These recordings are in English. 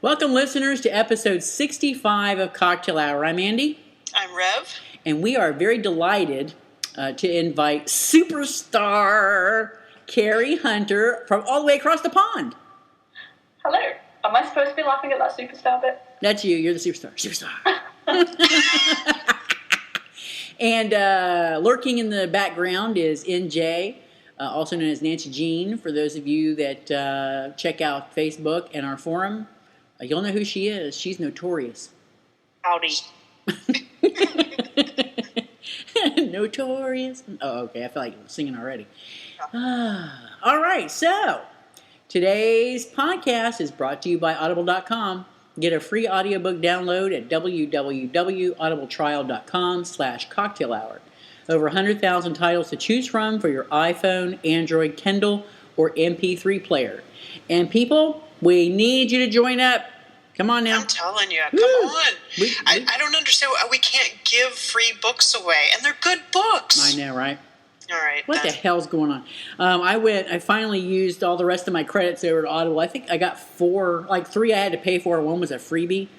Welcome, listeners, to episode 65 of Cocktail Hour. I'm Andy. I'm Rev. And we are very delighted to invite superstar Cari Hunter from all the way across the pond. Hello. Am I supposed to be laughing at that superstar bit? That's you. You're the superstar. Superstar. And lurking in the background is NJ, also known as Nancy Jean. For those of you that check out Facebook and our forum, you'll know who she is. She's notorious. Howdy. Notorious. Oh, okay. I feel like I'm singing already. All right. So today's podcast is brought to you by Audible.com. Get a free audiobook download at www.audibletrial.com/cocktail hour. Over 100,000 titles to choose from for your iPhone, Android, Kindle, or MP3 player. And people, we need you to join up. Come on now. I'm telling you, come on. I don't understand why we can't give free books away, and they're good books. I know, right? All right. What the hell's going on? I finally used all the rest of my credits over to Audible. I think I got 4, like 3 I had to pay for. One was a freebie.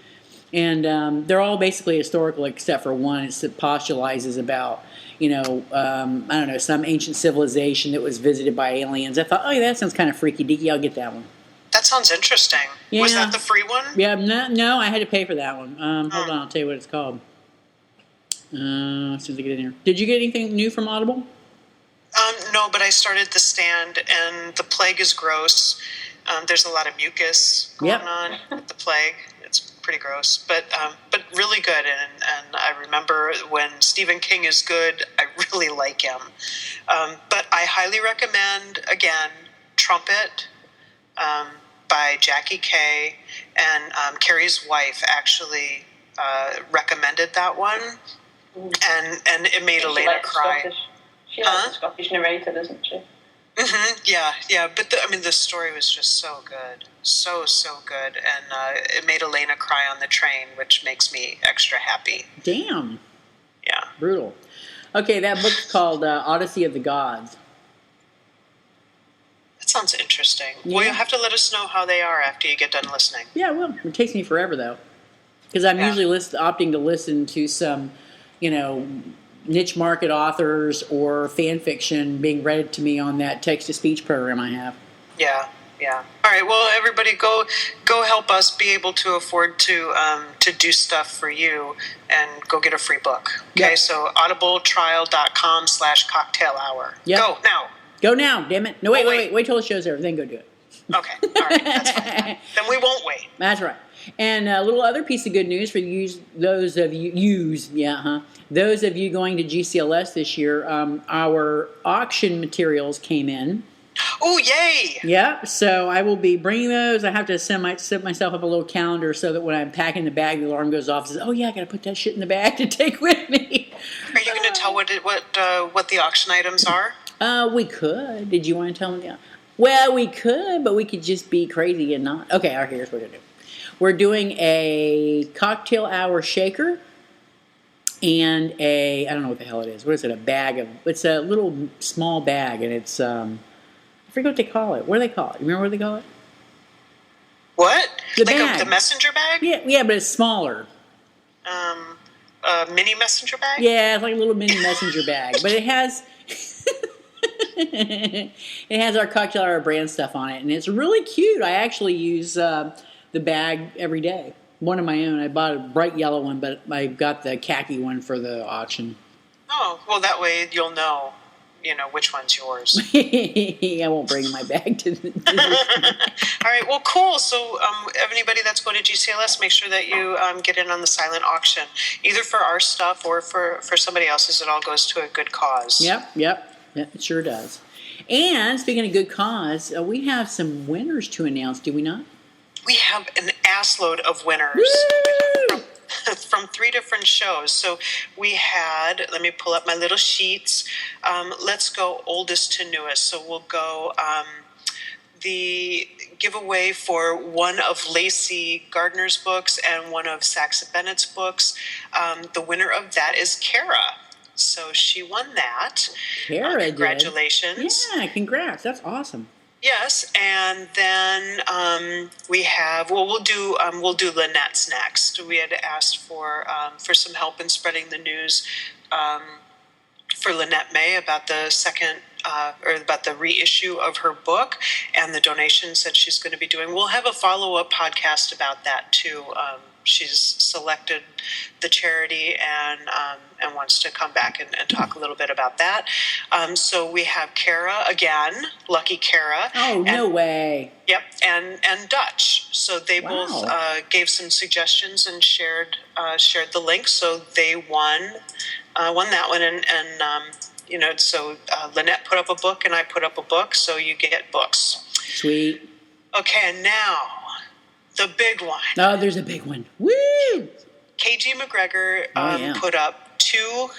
And they're all basically historical except for one. It postulizes about, I don't know, some ancient civilization that was visited by aliens. I thought, oh, yeah, that sounds kind of freaky deaky. I'll get that one. That sounds interesting. Yeah. Was that the free one? Yeah, no, I had to pay for that one. Hold on, I'll tell you what it's called. As soon as I get in here. Did you get anything new from Audible? No, but I started The Stand, and the plague is gross. There's a lot of mucus going on with the plague. It's pretty gross, but really good. And I remember when Stephen King is good, I really like him. But I highly recommend, again, Trumpet by Jackie Kay, and Carrie's wife actually recommended that one, and it made Elena cry. She likes the Scottish narrator, doesn't she? Mm-hmm. Yeah. But the story was just so good, so good, and it made Elena cry on the train, which makes me extra happy. Damn. Yeah. Brutal. Okay, that book's called Odyssey of the Gods. That sounds interesting. Yeah. Well, you'll have to let us know how they are after you get done listening. Yeah, well, it takes me forever though, because I'm usually opting to listen to some, niche market authors or fan fiction being read to me on that text-to-speech program I have. Yeah. All right. Well, everybody, go help us be able to afford to do stuff for you, and go get a free book. Okay. Yep. So audibletrial.com/cocktail hour. Yep. Go now. Go now. Damn it. No, wait till the show's over. Then go do it. Okay. All right. That's fine. Then we won't wait. That's right. And a little other piece of good news for those of you going to GCLS this year. Our auction materials came in. Oh, yay! Yeah, so I will be bringing those. I have to set myself up a little calendar so that when I'm packing the bag, the alarm goes off and says, oh, yeah, I got to put that shit in the bag to take with me. Are you going to tell what the auction items are? We could. Did you want to tell them? Yeah. Well, we could, but we could just be crazy and not. Okay, all right, here's what we're going to do. We're doing a cocktail hour shaker and I don't know what the hell it is. What is it? It's a little small bag, and it's, I forget what they call it. What do they call it? You remember what they call it? What? The bag. The messenger bag? Yeah, but it's smaller. A mini messenger bag? Yeah, it's like a little mini messenger bag, but it has... it has our Cocktail Hour brand stuff on it, and it's really cute. I actually use the bag every day. One of my own. I bought a bright yellow one, but I got the khaki one for the auction. Oh, well, that way you'll know, which one's yours. I won't bring my bag to the All right, well, cool. So anybody that's going to GCLS, make sure that you get in on the silent auction, either for our stuff or for somebody else's. It all goes to a good cause. Yep, it sure does. And speaking of good cause, we have some winners to announce, do we not? We have an assload of winners from 3 different shows. So we had, let me pull up my little sheets. Let's go oldest to newest. So we'll go the giveaway for one of Lacey Gardner's books and one of Saxa Bennett's books. The winner of that is Kara. So she won that. Kara congratulations. did. Yeah, congrats. That's awesome. Yes, and then we'll do Lynette's next. We had asked for some help in spreading the news for Lynette May about the second or about the reissue of her book and the donations that she's going to be doing. We'll have a follow-up podcast about that too. She's selected the charity and wants to come back and talk a little bit about that. So we have Kara again, Lucky Kara. Oh, no way. Yep, and Dutch. So they both gave some suggestions and shared the link. So they won that one, and so Lynette put up a book and I put up a book. So you get books. Sweet. Okay, and now the big one. Oh, there's a big one. Woo! KG McGregor put up 2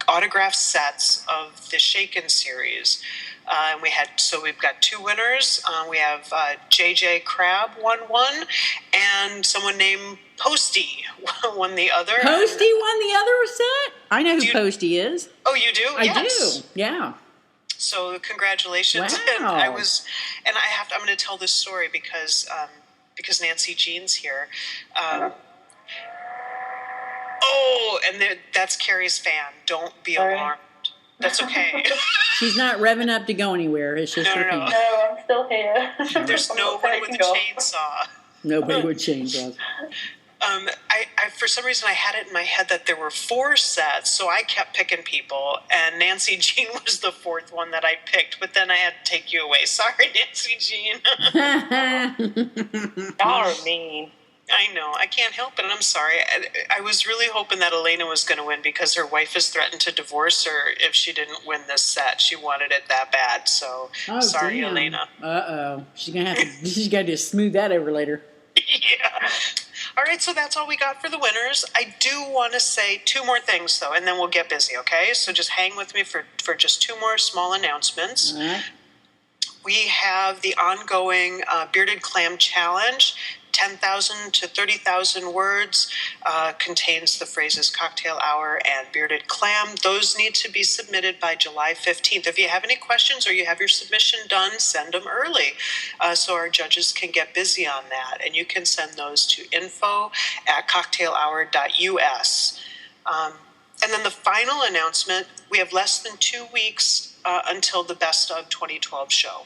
autograph sets of the Shaken series. And we've got 2 winners. We have JJ Crab won one, and someone named Posty won the other. Posty won the other set? I know who Posty is. Oh, you do? I do. Yeah. So congratulations. Wow. And I'm going to tell this story because Nancy Jean's here. That's Carrie's fan. Don't be alarmed. That's okay. She's not revving up to go anywhere. It's just her fan. No, I'm still here. There's nobody with a chainsaw. Nobody with chainsaws. I for some reason I had it in my head that there were 4 sets, so I kept picking people, and Nancy Jean was the 4th one that I picked, but then I had to take you away. Sorry, Nancy Jean. Y'all are mean. I know. I can't help it. I'm sorry. I was really hoping that Elena was going to win because her wife has threatened to divorce her if she didn't win this set. She wanted it that bad. So sorry, damn. Elena. Uh-oh. She's got to smooth that over later. Yeah. All right, so that's all we got for the winners. I do want to say 2 more things, though, and then we'll get busy, okay? So just hang with me for just 2 more small announcements. All right. We have the ongoing Bearded Clam Challenge. 10,000 to 30,000 words, contains the phrases cocktail hour and bearded clam. Those need to be submitted by July 15th. If you have any questions or you have your submission done, send them early so our judges can get busy on that. And you can send those to info@cocktailhour.us. And then the final announcement, we have less than 2 weeks until the Best of 2012 show.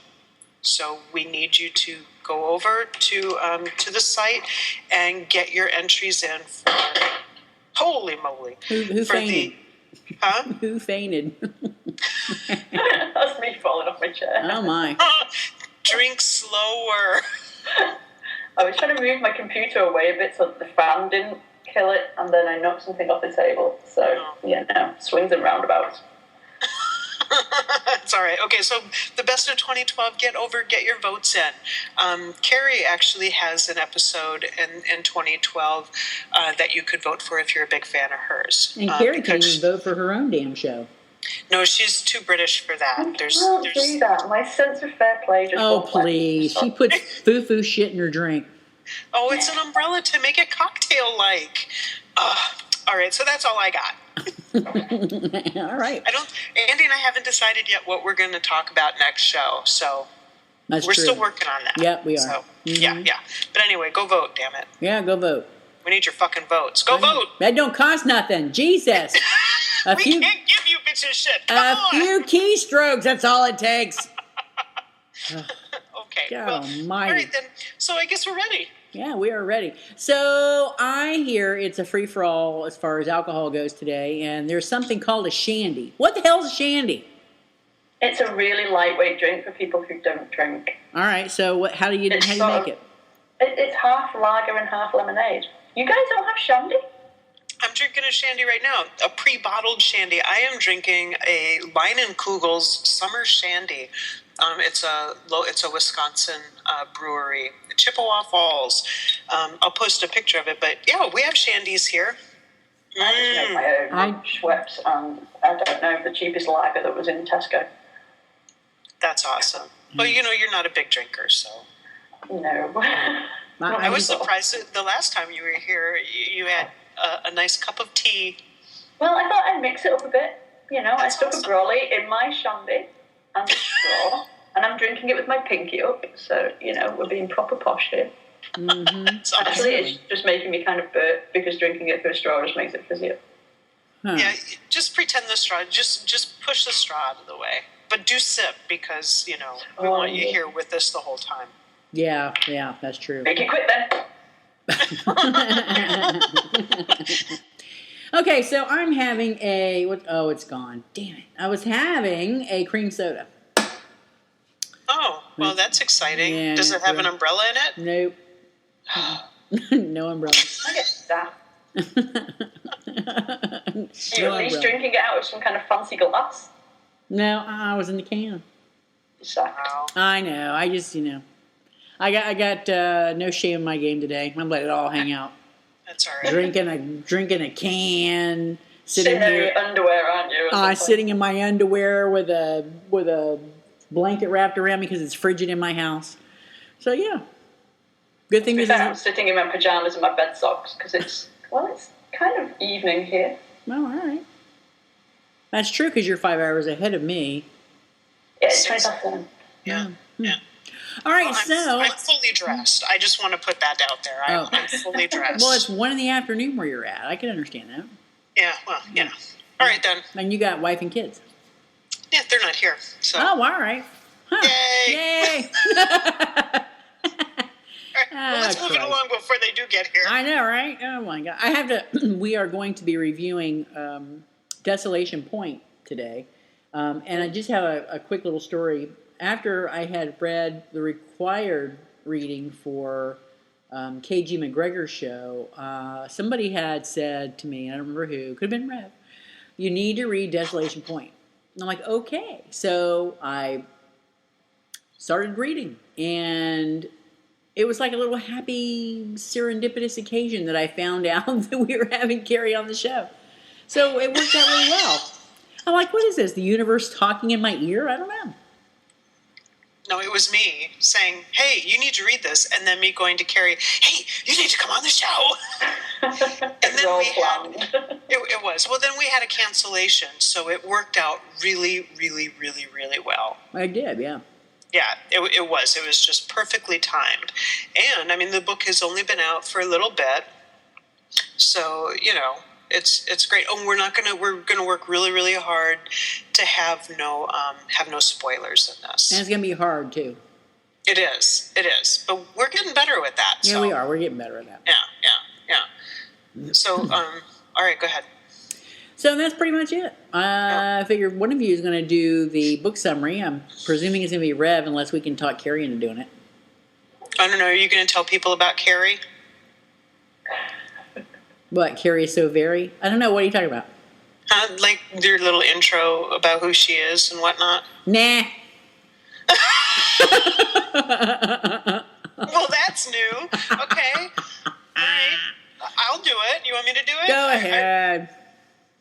So we need you to go over to the site and get your entries in for, holy moly. Who fainted? Who fainted? That's me falling off my chair. Oh, my. Drink slower. I was trying to move my computer away a bit so that the fan didn't kill it, and then I knocked something off the table. So, swings and roundabouts. It's all right. Okay, so the Best of 2012, get your votes in. Carrie actually has an episode in 2012 that you could vote for if you're a big fan of hers. And Carrie can't even vote for her own damn show. No, she's too British for that. I can't do that. My sense of fair play just Oh, please. She puts foo-foo shit in her drink. Oh, it's an umbrella to make it cocktail-like. All right, so that's all I got. All right. Andy and I haven't decided yet what we're going to talk about next show, so we're still working on that. Yeah, we are. So, yeah. But anyway, go vote, damn it. Yeah, go vote. We need your fucking votes. Go vote. That don't cost nothing. Jesus. We can't give you bitches shit. Come on. A few keystrokes, that's all it takes. Okay. God almighty. All right, then. So I guess we're ready. Yeah, we are ready. So I hear it's a free-for-all as far as alcohol goes today, and there's something called a shandy. What the hell's a shandy? It's a really lightweight drink for people who don't drink. All right, so how do you make it? It's half lager and half lemonade. You guys don't have shandy? I'm drinking a shandy right now, a pre-bottled shandy. I am drinking a Leinenkugel's Summer Shandy. It's a Wisconsin brewery, Chippewa Falls. I'll post a picture of it, but yeah, we have shandies here. I just make my own Schweppes, and I don't know, the cheapest lager that was in Tesco. That's awesome. Well, you're not a big drinker, so. No. I was surprised the last time you were here, you had a nice cup of tea. Well, I thought I'd mix it up a bit. I stuck a brolly in my shandy and a straw, and I'm drinking it with my pinky up, so, we're being proper posh here. Mm-hmm. Actually, it's just making me kind of burp because drinking it through a straw just makes it fizzier. Huh. Yeah, just pretend the straw. Just push the straw out of the way. But do sip because, we want you here with us the whole time. Yeah, that's true. Make it quick then. Okay, so I'm having it's gone. Damn it. I was having a cream soda. Oh, well, that's exciting. Yeah, does it have an umbrella in it? Nope. No umbrella. I get that. You're at least drinking it out of some kind of fancy glass? No, I was in the can. Wow. I know. I just, I got no shame in my game today. I'm letting it all hang out. That's all right. Drinking a can, sitting there in your underwear, aren't you? Sitting in my underwear with a blanket wrapped around me because it's frigid in my house. So yeah, good thing is I'm sitting in my pajamas and my bed socks because it's kind of evening here. Well, all right. That's true because you're 5 hours ahead of me. Yeah, it's 27. Yeah. All right, I'm fully dressed. I just want to put that out there. I'm fully dressed. Well, it's 1 PM where you're at. I can understand that. Yeah, well, All right, then. And you got wife and kids. Yeah, they're not here. So. Oh, all right. Huh. Yay! All right, well, let's move it along before they do get here. I know, right? Oh, my God. We are going to be reviewing Desolation Point today. And I just have a quick little story. After I had read the required reading for K.G. McGregor's show, somebody had said to me, I don't remember who, could have been Rev, you need to read Desolation Point. And I'm like, okay. So I started reading, and it was like a little happy serendipitous occasion that I found out that we were having Cari on the show. So it worked out really well. I'm like, what is this? The universe talking in my ear? I don't know. No, it was me saying, hey, you need to read this. And then me going to Cari, hey, you need to come on the show. And then we had, it was. Well, then we had a cancellation. So it worked out really, really, really, really well. I did, yeah. Yeah, it was. It was just perfectly timed. And, I mean, the book has only been out for a little bit. So, it's great. Oh, we're gonna work really, really hard to have no spoilers in this. And it's gonna be hard too. It is. But we're getting better with that. Yeah, we are. We're getting better at that. Yeah. So, all right, go ahead. So that's pretty much it. I figured one of you is going to do the book summary. I'm presuming it's going to be Rev, unless we can talk Cari into doing it. I don't know. Are you going to tell people about Cari? What, Cari is so very? I don't know. What are you talking about? Like your little intro about who she is and whatnot? Nah. Well, that's new. Okay. All right. I'll do it. You want me to do it? Go ahead.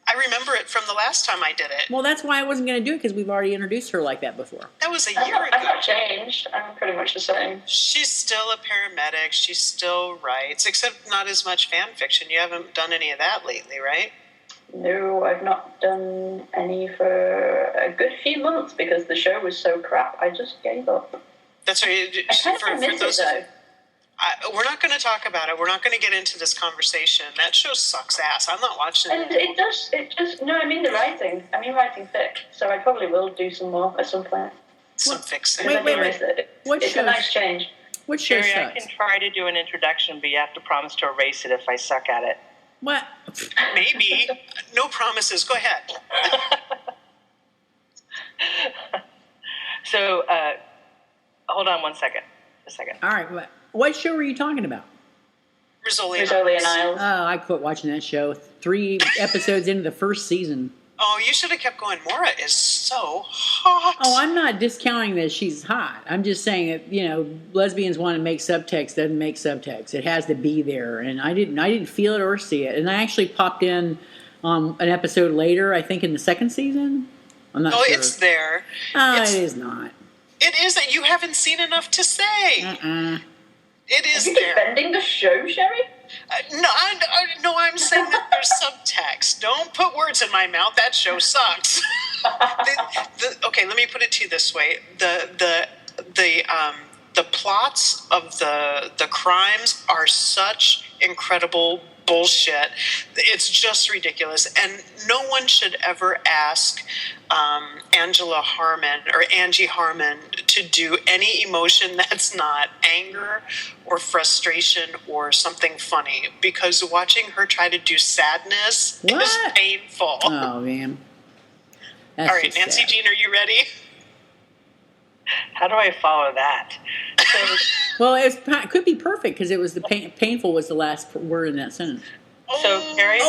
I remember it from the last time I did it. Well, that's why I wasn't going to do it, because we've already introduced her like that before. That was a year ago. I'm not changed. I'm pretty much the same. She's still a paramedic. She still writes, except not as much fan fiction. You haven't done any of that lately, right? No, I've not done any for a good few months because the show was so crap. I just gave up. That's right. I kind of miss it, though. We're not going to talk about it. We're not going to get into this conversation. That show sucks ass. I'm not watching it. It does. No, I mean the writing. I mean writing fic. So I probably will do some more at some point. Some fixing. Wait. It's a nice change. What show Cari, sucks? I can try to do an introduction, but you have to promise to erase it if I suck at it. What? Maybe. No promises. Go ahead. So, hold on a second. All right. What show were you talking about? Rizzoli and Isles. Oh, I quit watching that show 3 episodes into the first season. Oh, you should have kept going. Maura is so hot. Oh, I'm not discounting that she's hot. I'm just saying that, lesbians want to make subtext, doesn't make subtext. It has to be there. And I didn't feel it or see it. And I actually popped in an episode later, I think in the second season. I'm not sure. Oh, it's there. It is not. It is that you haven't seen enough to say. It is Are you there. defending the show, Sherry? No, I'm saying that there's subtext. Don't put words in my mouth. That show sucks. Okay, let me put it to you this way: the the plots of the crimes are such incredible bullshit. It's just ridiculous, and no one should ever ask Angela Harmon or Angie Harmon to do any emotion that's not anger or frustration or something funny, because watching her try to do sadness is painful. Oh man. That's all right, Nancy sad. Jean, are you ready? How do I follow that? Well, it could be perfect because it was the painful was the last word in that sentence. So Cari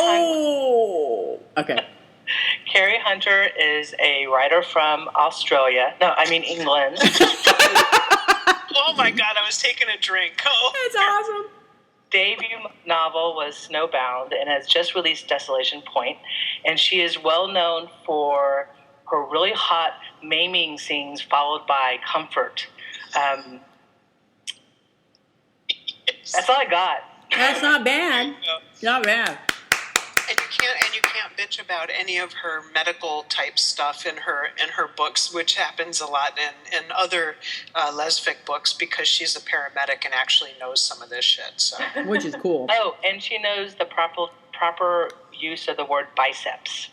Okay. Cari Hunter is a writer from Australia. No, I mean England. Oh my God, I was taking a drink. Oh, That's awesome. Debut novel was Snowbound and has just released Desolation Point. And she is well known for her really hot maiming scenes followed by comfort. That's all I got. That's not bad. Not bad. And you can't bitch about any of her medical type stuff in her books, which happens a lot in other lesfic books, because she's a paramedic and actually knows some of this shit. So, which is cool. Oh, and she knows the proper use of the word biceps.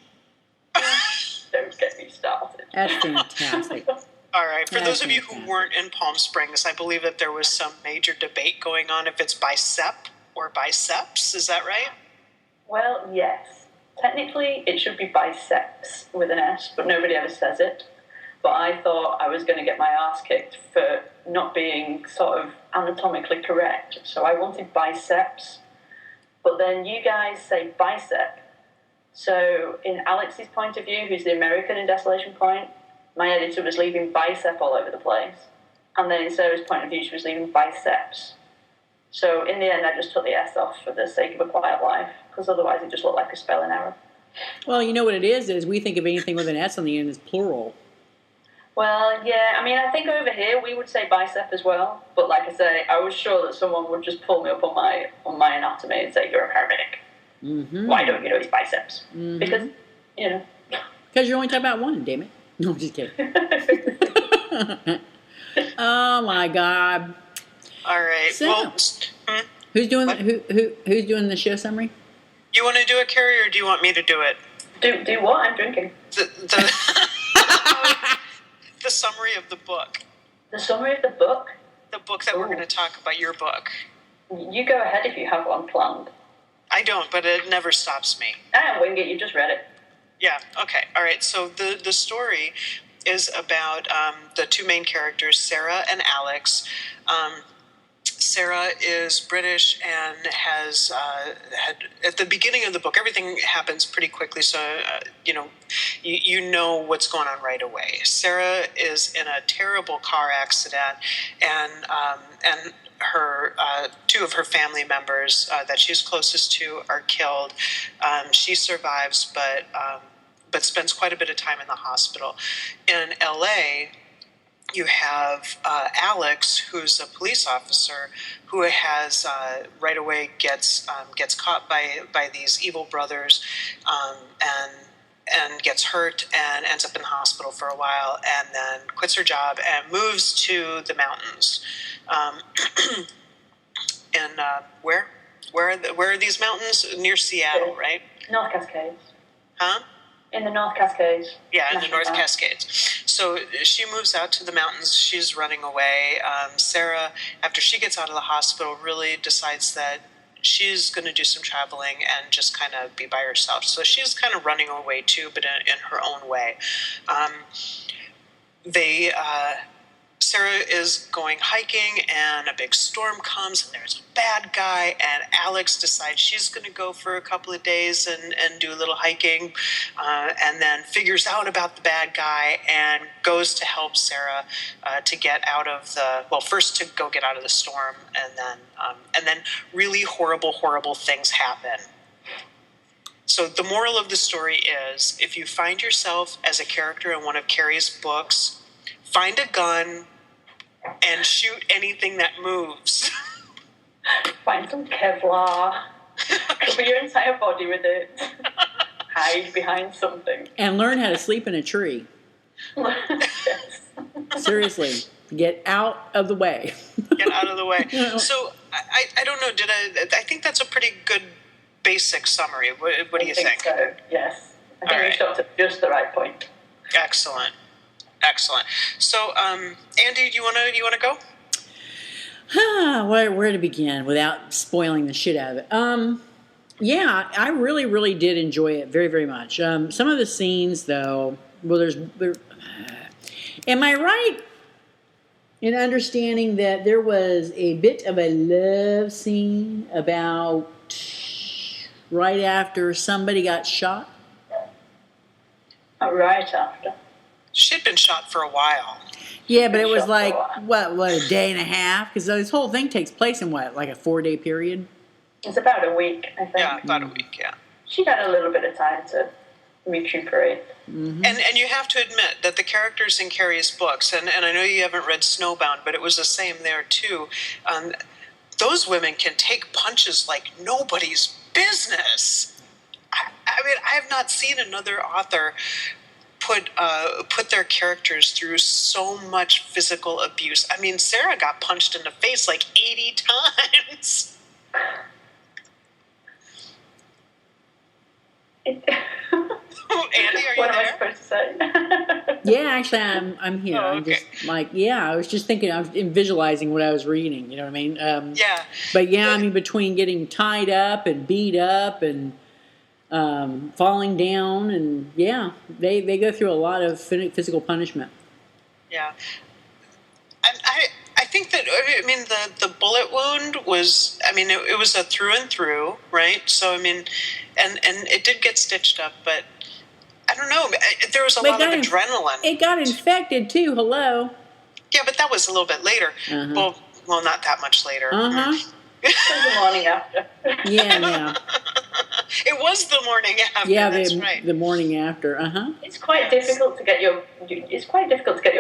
Don't get me started. That's fantastic. all right, for those of you who weren't in Palm Springs, I believe that there was some major debate going on if it's bicep or biceps. Is that right? Well, yes. Technically, it should be biceps with an S, but nobody ever says it. But I thought I was going to get my ass kicked for not being sort of anatomically correct. So I wanted biceps. But then you guys say bicep. So in Alex's point of view, who's the American in Desolation Point, my editor was leaving bicep all over the place. And then in Sarah's point of view, she was leaving biceps. So in the end, I just took the S off for the sake of a quiet life, because otherwise it just looked like a spelling error. Well, you know what it is we think of anything with an S on the end as plural. Well, yeah, I mean, I think over here we would say bicep as well. But like I say, I was sure that someone would just pull me up on my anatomy and say, you're a paramedic. Mm-hmm. Why don't you know his biceps? Mm-hmm. Because, you know. Because you're only talking about one, damn it. No, I'm just kidding. Oh, my God. All right. So, well, who's doing who's doing the show summary? You want to do it, Cari, or do you want me to do it? Do what? I'm drinking. The summary of the book. The summary of the book? The book that we're going to talk about, your book. You go ahead if you have one planned. I don't, but it never stops me. I wing it, you just read it. Yeah, okay. All right, so the story is about the two main characters, Sarah and Alex. Sarah is British and has had, at the beginning of the book, everything happens pretty quickly, so you know what's going on right away. Sarah is in a terrible car accident, and her two of her family members that she's closest to are killed. She survives, but spends quite a bit of time in the hospital. In LA, you have Alex, who's a police officer, who has right away gets caught by these evil brothers, and gets hurt and ends up in the hospital for a while, and then quits her job and moves to the mountains. And where are these mountains? Near Seattle, right? North Cascades. Huh? In the North Cascades. Yeah, in the North Cascades. So she moves out to the mountains. She's running away. Sarah, after she gets out of the hospital, really decides that she's going to do some traveling and just kind of be by herself. So she's kind of running away too, but in her own way. Sarah is going hiking, and a big storm comes, and there's a bad guy, and Alex decides she's going to go for a couple of days and do a little hiking, and then figures out about the bad guy and goes to help Sarah to get out of first to go get out of the storm, and then really horrible things happen. So the moral of the story is, if you find yourself as a character in one of Cari's books, find a gun and shoot anything that moves. Find some Kevlar. Cover your entire body with it. Hide behind something. And learn how to sleep in a tree. Yes. Seriously. Get out of the way. Get out of the way. So I don't know. I think that's a pretty good basic summary. What do you think? So, yes. I think we stopped at just the right point. Excellent. So, Andy, do you want to go? Where to begin without spoiling the shit out of it? Yeah, I really, really did enjoy it very, very much. Some of the scenes, though, am I right in understanding that there was a bit of a love scene about right after somebody got shot? Right after. She'd been shot for a while. Yeah, but it was like, what, a day and a half? Because this whole thing takes place in what, like a 4-day period? It's about a week, I think. Yeah, about a week, yeah. She had a little bit of time to recuperate. Mm-hmm. And you have to admit that the characters in Carrie's books, and I know you haven't read Snowbound, but it was the same there too, those women can take punches like nobody's business. I mean, I have not seen another author put their characters through so much physical abuse. I mean, Sarah got punched in the face like 80 times. Andy, are you what there? am I supposed to say? Yeah, actually, I'm here. Oh, I'm just I was just thinking, I was visualizing what I was reading, you know what I mean? Yeah. But yeah, I mean, between getting tied up and beat up and falling down, and yeah, they go through a lot of physical punishment. Yeah. I think that, I mean, the bullet wound was, I mean, it was a through and through, right? So, I mean, and it did get stitched up, but I don't know. There was a lot of adrenaline. It got infected too, hello. Yeah, but that was a little bit later. Uh-huh. Well, not that much later. Uh-huh. The morning after. Yeah. It was the morning after. Yeah, that's right. The morning after. Uh-huh. It's quite difficult to get your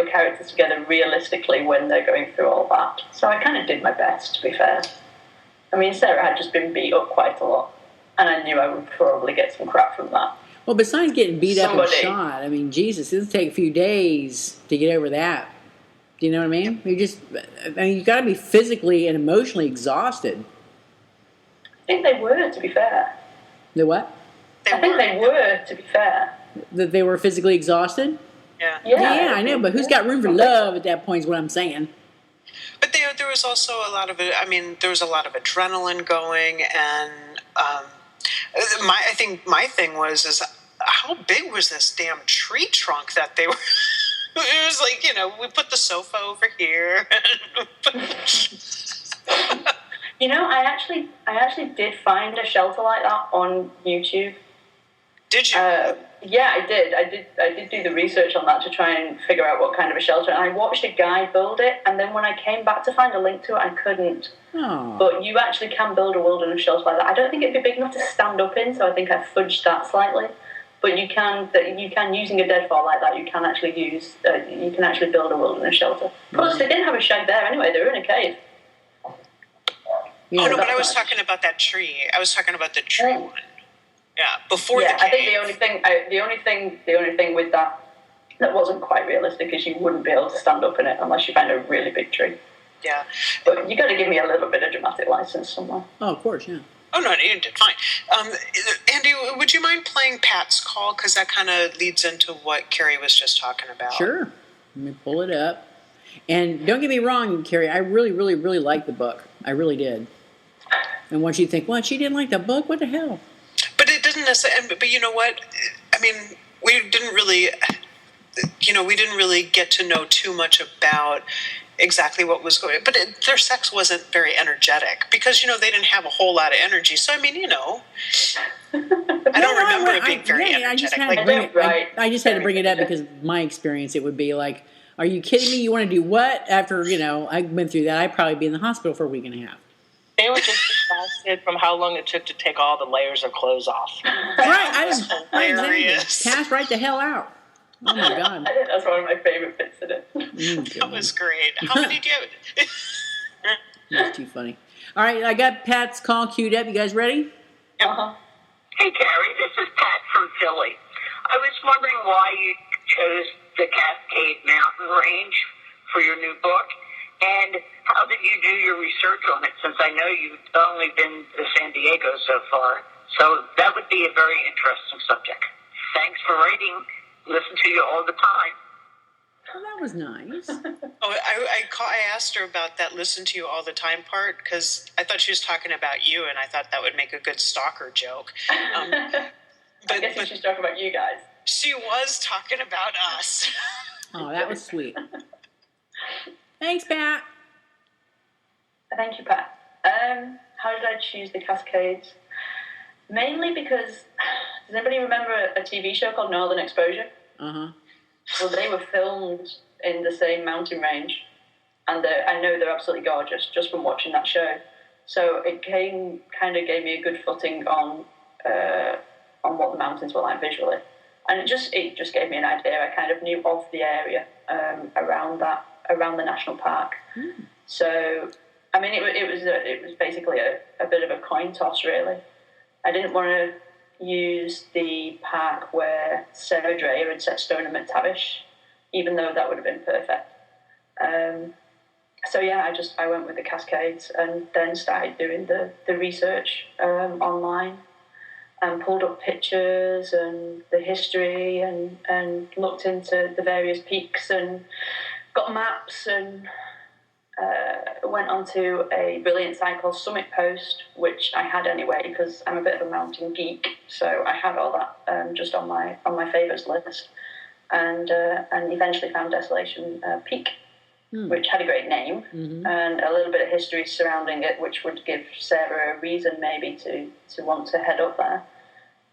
characters together realistically when they're going through all that. So I kind of did my best, to be fair. I mean, Sarah had just been beat up quite a lot, and I knew I would probably get some crap from that. Well, besides getting beat up and shot, I mean, Jesus, it'll take a few days to get over that. Do you know what I mean? You got to be physically and emotionally exhausted. I think they were, to be fair. The what? I think they were, to be fair. That they were physically exhausted? Yeah. Yeah, I know, but who's got room for love at that point is what I'm saying. But there was also a lot of, I mean, there was a lot of adrenaline going, and I think my thing was how big was this damn tree trunk that they were... It was like, you know, we put the sofa over here. You know, I actually did find a shelter like that on YouTube. Did you? Yeah, I did. I did do the research on that to try and figure out what kind of a shelter. And I watched a guy build it, and then when I came back to find a link to it, I couldn't. Oh. But you actually can build a wilderness shelter like that. I don't think it'd be big enough to stand up in, so I think I fudged that slightly. But you can using a deadfall like that. You can actually build a wilderness shelter. Plus, they didn't have a shed there anyway. They were in a cave. Yeah, oh no, but I was talking about that tree. I was talking about the tree one. Yeah, before the cave. I think the only thing with that wasn't quite realistic is you wouldn't be able to stand up in it unless you find a really big tree. Yeah. But you got to give me a little bit of dramatic license somewhere. Oh, of course, yeah. Oh, no, you did fine. Andy, would you mind playing Pat's Call? Because that kind of leads into what Carrie was just talking about. Sure. Let me pull it up. And don't get me wrong, Carrie, I really, really, really liked the book. I really did. And once you think, well, she didn't like the book? What the hell? But it doesn't necessarily... But you know what? I mean, we didn't really get to know too much about exactly what was going on. But their sex wasn't very energetic because, they didn't have a whole lot of energy. So, I mean, I don't remember it being very energetic. I just had to bring it up because my experience, it would be like, are you kidding me? You want to do what? After, I went through that, I'd probably be in the hospital for a week and a half. They were just exhausted from how long it took to take all the layers of clothes off. Right, hilarious. Pass right the hell out. Oh my God. I think that's one of my favorite bits in it. That was great. How many do you have? That's too funny. All right, I got Pat's Call queued up. You guys ready? Uh-huh. Hey, Carrie, this is Pat from Philly. I was wondering why you chose the Cascade mountain range for your new book? And how did you do your research on it, since I know you've only been to San Diego so far? So that would be a very interesting subject. Thanks for writing. Listen to you all the time. Well, that was nice. I asked her about that listen to you all the time part because I thought she was talking about you, and I thought that would make a good stalker joke. I guess she's talking about you guys. She was talking about us. Oh, that was sweet. Thanks, Pat. Thank you, Pat. How did I choose the Cascades? Mainly because, does anybody remember a TV show called Northern Exposure? Uh-huh. Well, they were filmed in the same mountain range, and I know they're absolutely gorgeous just from watching that show. So it kind of gave me a good footing on what the mountains were like visually, and it just gave me an idea. I kind of knew of the area around the national park. Mm. So I mean, it was basically a bit of a coin toss, really. I didn't want to use the park where Sarah Dreyer had set Stone and McTavish, even though that would have been perfect. So yeah, I went with the Cascades and then started doing the research online and pulled up pictures and the history and looked into the various peaks and got maps and went onto a brilliant site called Summit Post, which I had anyway because I'm a bit of a mountain geek, so I had all that just on my favourites list, and eventually found Desolation Peak, which had a great name and a little bit of history surrounding it, which would give Sarah a reason maybe to want to head up there.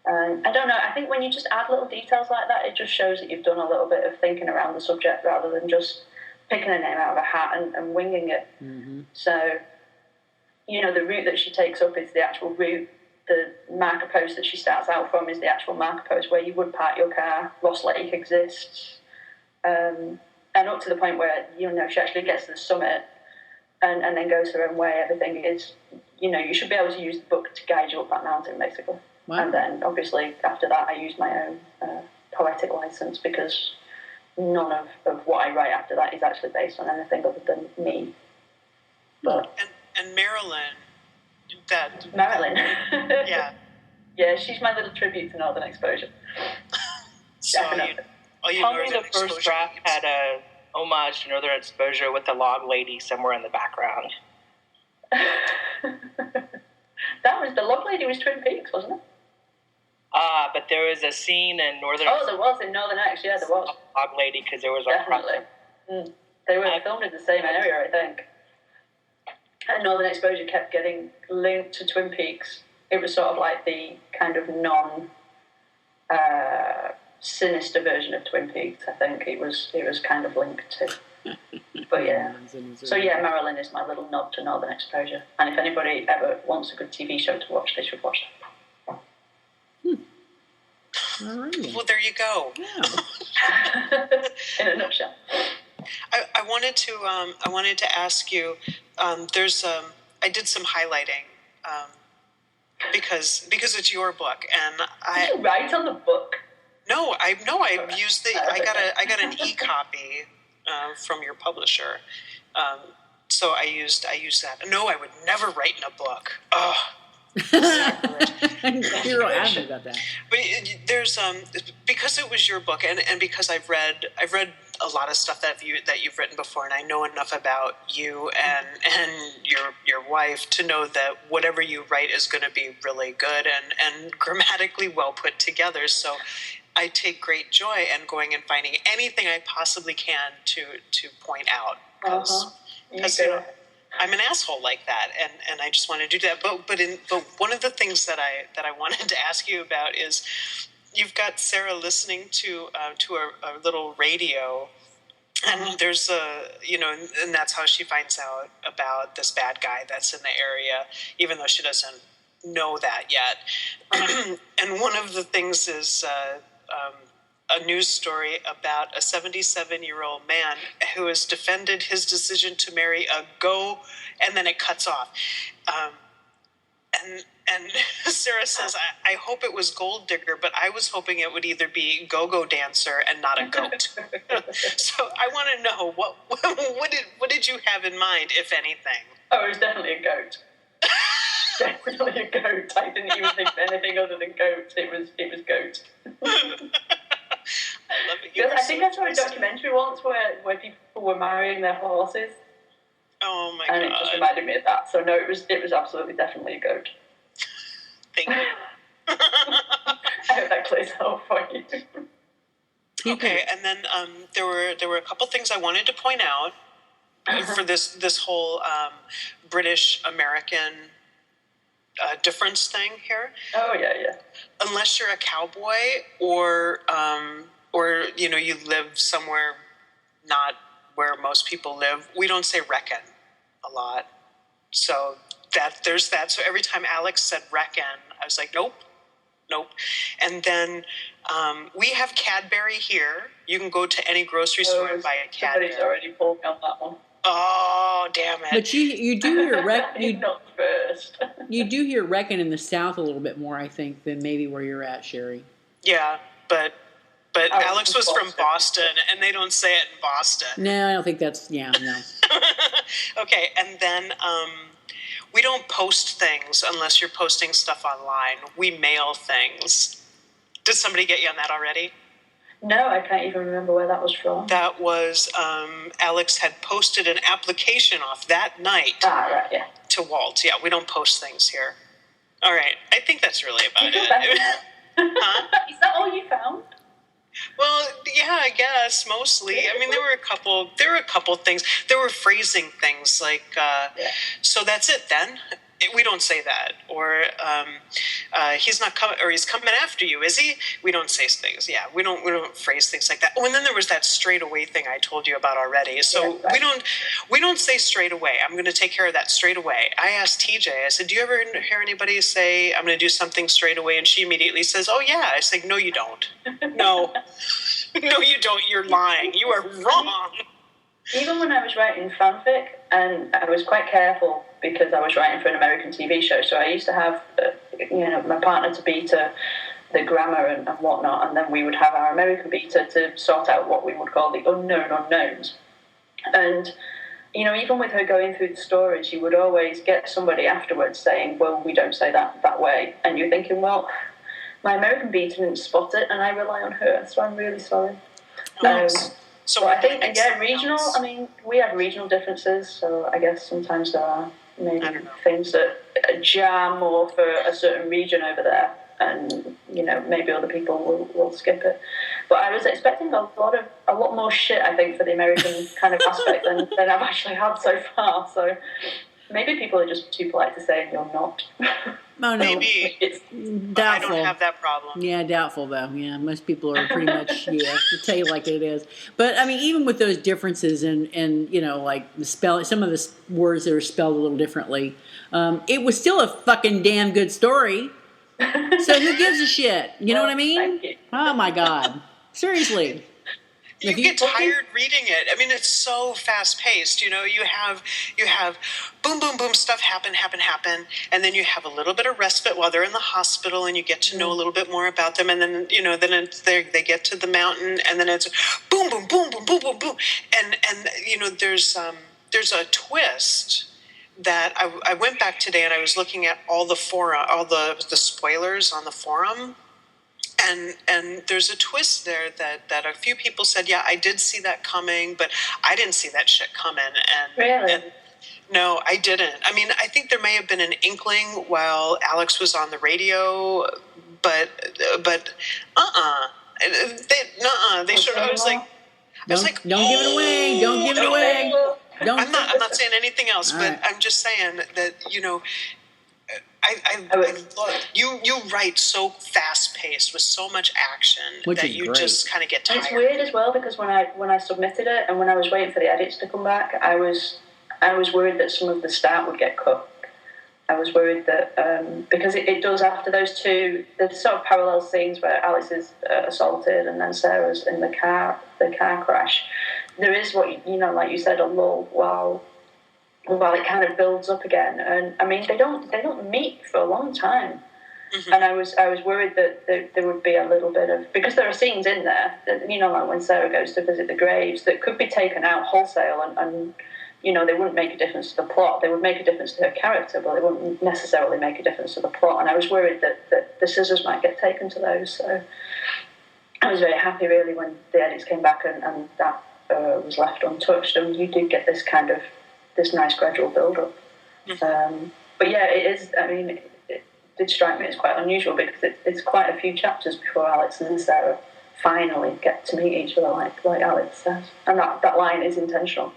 I don't know, I think when you just add little details like that, it just shows that you've done a little bit of thinking around the subject rather than just picking a name out of a hat and winging it. Mm-hmm. So, the route that she takes up is the actual route. The marker post that she starts out from is the actual marker post where you would park your car. Ross Lake exists. And up to the point where, she actually gets to the summit and then goes her own way. Everything is, you should be able to use the book to guide you up that mountain, basically. Wow. And then, obviously, after that, I used my own poetic license because none of what I write after that is actually based on anything other than me. But and Marilyn, yeah, yeah, she's my little tribute to Northern Exposure. So tell me the first draft had a homage to Northern Exposure with the log lady somewhere in the background. The log lady was Twin Peaks, wasn't it? But there was a scene in Northern... Oh, there was in Northern X, yeah, there was. Log lady, because there was... Definitely. They were filmed in the same area, I think. And Northern Exposure kept getting linked to Twin Peaks. It was sort of like the kind of sinister version of Twin Peaks, I think. It was kind of linked to. But yeah. So yeah, Marilyn is my little nod to Northern Exposure. And if anybody ever wants a good TV show to watch, they should watch that. All right. Well, there you go. Yeah. In a nutshell. I wanted to ask you. I did some highlighting because it's your book, and Did you write on the book? No, I used I got an e-copy from your publisher, so I used that. No, I would never write in a book. Oh. You're asked me about that. But there's because it was your book, and because I've read a lot of stuff that you've written before, and I know enough about you and your wife to know that whatever you write is going to be really good and grammatically well put together. So I take great joy in going and finding anything I possibly can to point out because I'm an asshole like that, and I just want to do that. But one of the things that I wanted to ask you about is you've got Sarah listening to a little radio, and there's and that's how she finds out about this bad guy that's in the area, even though she doesn't know that yet. And one of the things is a news story about a 77-year-old man who has defended his decision to marry a and then it cuts off. And Sarah says, I hope it was Gold Digger, but I was hoping it would either be Go-Go Dancer and not a goat. So I want to know, what did you have in mind, if anything? Oh, it was definitely a goat. Definitely a goat. I didn't even think of anything other than goat. It was goat. I love it. I think I saw a documentary once where people were marrying their horses. Oh my god! And it just reminded me of that. So no, it was absolutely definitely a goat. Thank you. I hope that clears up for you. Okay, and then there were a couple things I wanted to point out for this whole British American difference thing here. Oh yeah. Unless you're a cowboy or you live somewhere not where most people live, we don't say reckon a lot. So there's that. So every time Alex said reckon, I was like, nope. And then we have Cadbury here. You can go to any grocery store and buy a Cadbury. Somebody's already pulled me on that one. Oh, damn it. But you do hear reckon. Not first. You do hear reckon in the South a little bit more, I think, than maybe where you're at, Sherry. Yeah, but Alex was from Boston, and they don't say it in Boston. No, I don't think that's, no. Okay, and then we don't post things unless you're posting stuff online. We mail things. Did somebody get you on that already? No, I can't even remember where that was from. That was, Alex had posted an application off that night right, yeah. to Walt. Yeah, we don't post things here. All right, I think that's really about it. Huh? Is that all you found? Well, yeah, I guess mostly. I mean, there were a couple things. There were phrasing things like, so that's it then. We don't say that. Or he's not coming, or he's coming after you, is he? We don't say things. Yeah, we don't phrase things like that. Oh, and then there was that straight away thing I told you about already. So yeah, right. we don't say straight away. I'm going to take care of that straight away. I asked TJ, I said, do you ever hear anybody say, I'm going to do something straight away? And she immediately says, oh yeah. I said, no, you don't. No. No, you don't. You're lying. You are wrong. Even when I was writing fanfic, and I was quite careful because I was writing for an American TV show, so I used to have, my partner to beta the grammar and whatnot, and then we would have our American beta to sort out what we would call the unknown unknowns. And, even with her going through the stories, she would always get somebody afterwards saying, well, we don't say that way. And you're thinking, well, my American beta didn't spot it, and I rely on her, so I'm really sorry. So I think, regional, we have regional differences, so I guess sometimes there are maybe things that jar more for a certain region over there, and, maybe other people will skip it. But I was expecting a lot more shit, I think, for the American kind of aspect than I've actually had so far, so maybe people are just too polite to say you're not. Oh, no. Maybe. It's doubtful. I don't have that problem. Yeah, doubtful, though. Yeah, most people are pretty much, to tell you like it is. But, even with those differences and like the spelling, some of the words that are spelled a little differently, it was still a fucking damn good story. So who gives a shit? You know what I mean? Thank you. Oh, my God. Seriously. You get tired reading it. I mean, it's so fast-paced. You have boom, boom, boom, stuff happen, and then you have a little bit of respite while they're in the hospital, and you get to know a little bit more about them, and then they get to the mountain, and then it's boom, boom, boom, boom, boom, boom, boom, and there's a twist that I went back today and I was looking at all the spoilers on the forum. And there's a twist there that a few people said, yeah, I did see that coming, but I didn't see that shit coming. Really? And no, I didn't. I mean, I think there may have been an inkling while Alex was on the radio, but they sort of, I was like, don't give it away. Don't give it away. I'm not saying anything else, but I'm just saying that, I love you write so fast paced with so much action that you just kind of get tired. It's weird as well because when I submitted it and when I was waiting for the edits to come back, I was worried that some of the start would get cut. I was worried that because it does after those two, the sort of parallel scenes where Alice is assaulted and then Sarah's in the car crash. There is what like you said, a lull while while it kind of builds up again. And I mean, they don't meet for a long time. Mm-hmm. And I was worried that there would be a little bit of, because there are scenes in there that, you know, like when Sarah goes to visit the graves, that could be taken out wholesale and you know, they wouldn't make a difference to the plot. They would make a difference to her character, but they wouldn't necessarily make a difference to the plot. And I was worried that the scissors might get taken to those. So I was very happy, really, when the edits came back and that was left untouched. And you did get this nice gradual build-up. Mm-hmm. But yeah, it is, I mean, it did strike me as quite unusual because it's quite a few chapters before Alex and Sarah finally get to meet each other, like Alex says. And that line is intentional.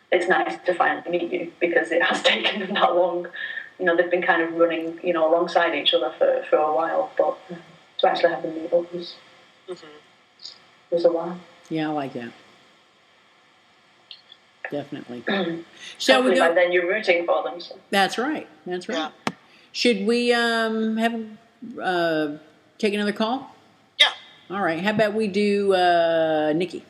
It's nice to finally meet you because it has taken them that long. You know, they've been kind of running, you know, alongside each other for a while, but to actually have them meet up was a while. Yeah, I like that. Definitely. So by then you're rooting for them. So. That's right. Yeah. Should we take another call? Yeah. All right. How about we do Nikki?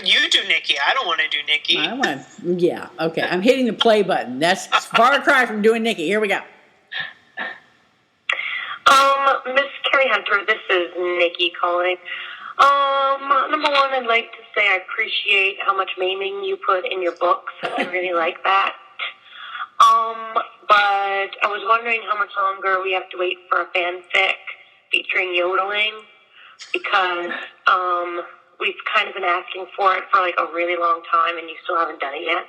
You do Nikki. I don't want to do Nikki. I want. Yeah. Okay. I'm hitting the play button. That's far cry from doing Nikki. Here we go. Miss Cari Hunter, this is Nikki calling. Number one, I'd like to say I appreciate how much maiming you put in your books. I really like that. But I was wondering how much longer we have to wait for a fanfic featuring yodeling, because we've kind of been asking for it for like a really long time, and you still haven't done it yet.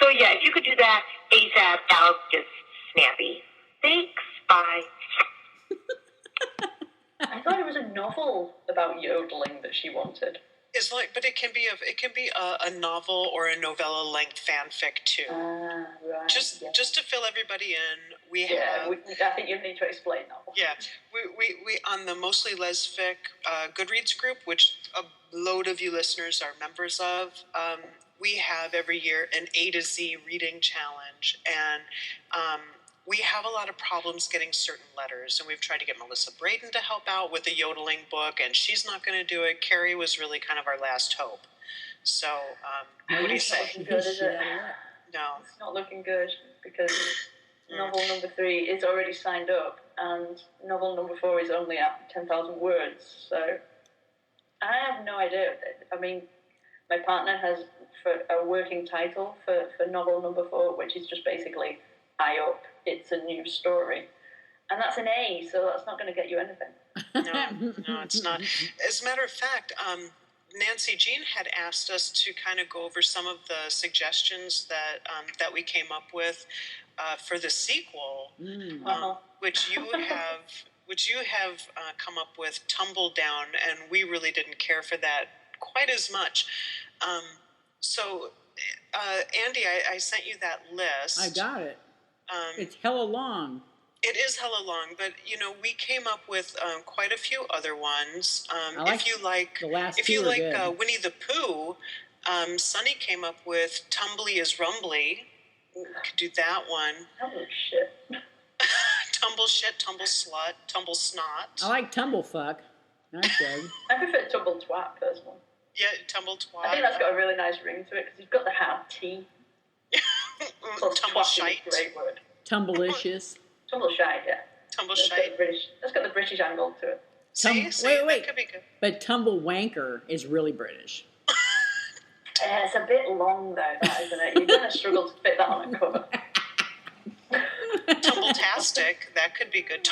So yeah, if you could do that ASAP, that would be just snappy. Thanks. Bye. I thought it was a novel about yodeling that she wanted. But it can be a novel or a novella length fanfic too. Right. Just to fill everybody in, I think you need to explain that one. Yeah, we on the Mostly Lesfic Goodreads group, which a load of you listeners are members of. We have every year an A to Z reading challenge, and we have a lot of problems getting certain letters, and we've tried to get Melissa Braden to help out with the yodeling book, and she's not going to do it. Carrie was really kind of our last hope. So, what do you say? It's not looking good, is it? No. It's not looking good, because novel number 3 is already signed up, and novel number 4 is only at 10,000 words. So, I have no idea. I mean, my partner has a working title for novel number 4, which is just basically I up. It's a new story. And that's an A, so that's not going to get you anything. No, it's not. As a matter of fact, Nancy Jean had asked us to kind of go over some of the suggestions that we came up with for the sequel, which you have come up with, Tumble Down, and we really didn't care for that quite as much. So, Andy, I sent you that list. I got it. It's hella long. It is hella long, but we came up with quite a few other ones. If you like Winnie the Pooh, Sunny came up with Tumbly is Rumbly. We could do that one. Tumble shit. Tumble shit, tumble slut, tumble snot. I like tumble fuck. Nice, Doug. I prefer tumble twat personally. Yeah, tumble twat. I think that's got a really nice ring to it because you've got the hat T. Tumble shite. Great word. Tumblicious. Tumble shite, yeah. Tumble shite. That's got the British angle to it. See, wait. That could be good. But tumble wanker is really British. Yeah, it's a bit long though, that isn't it? You're going to struggle to fit that on a cover. Tumbletastic, that could be good.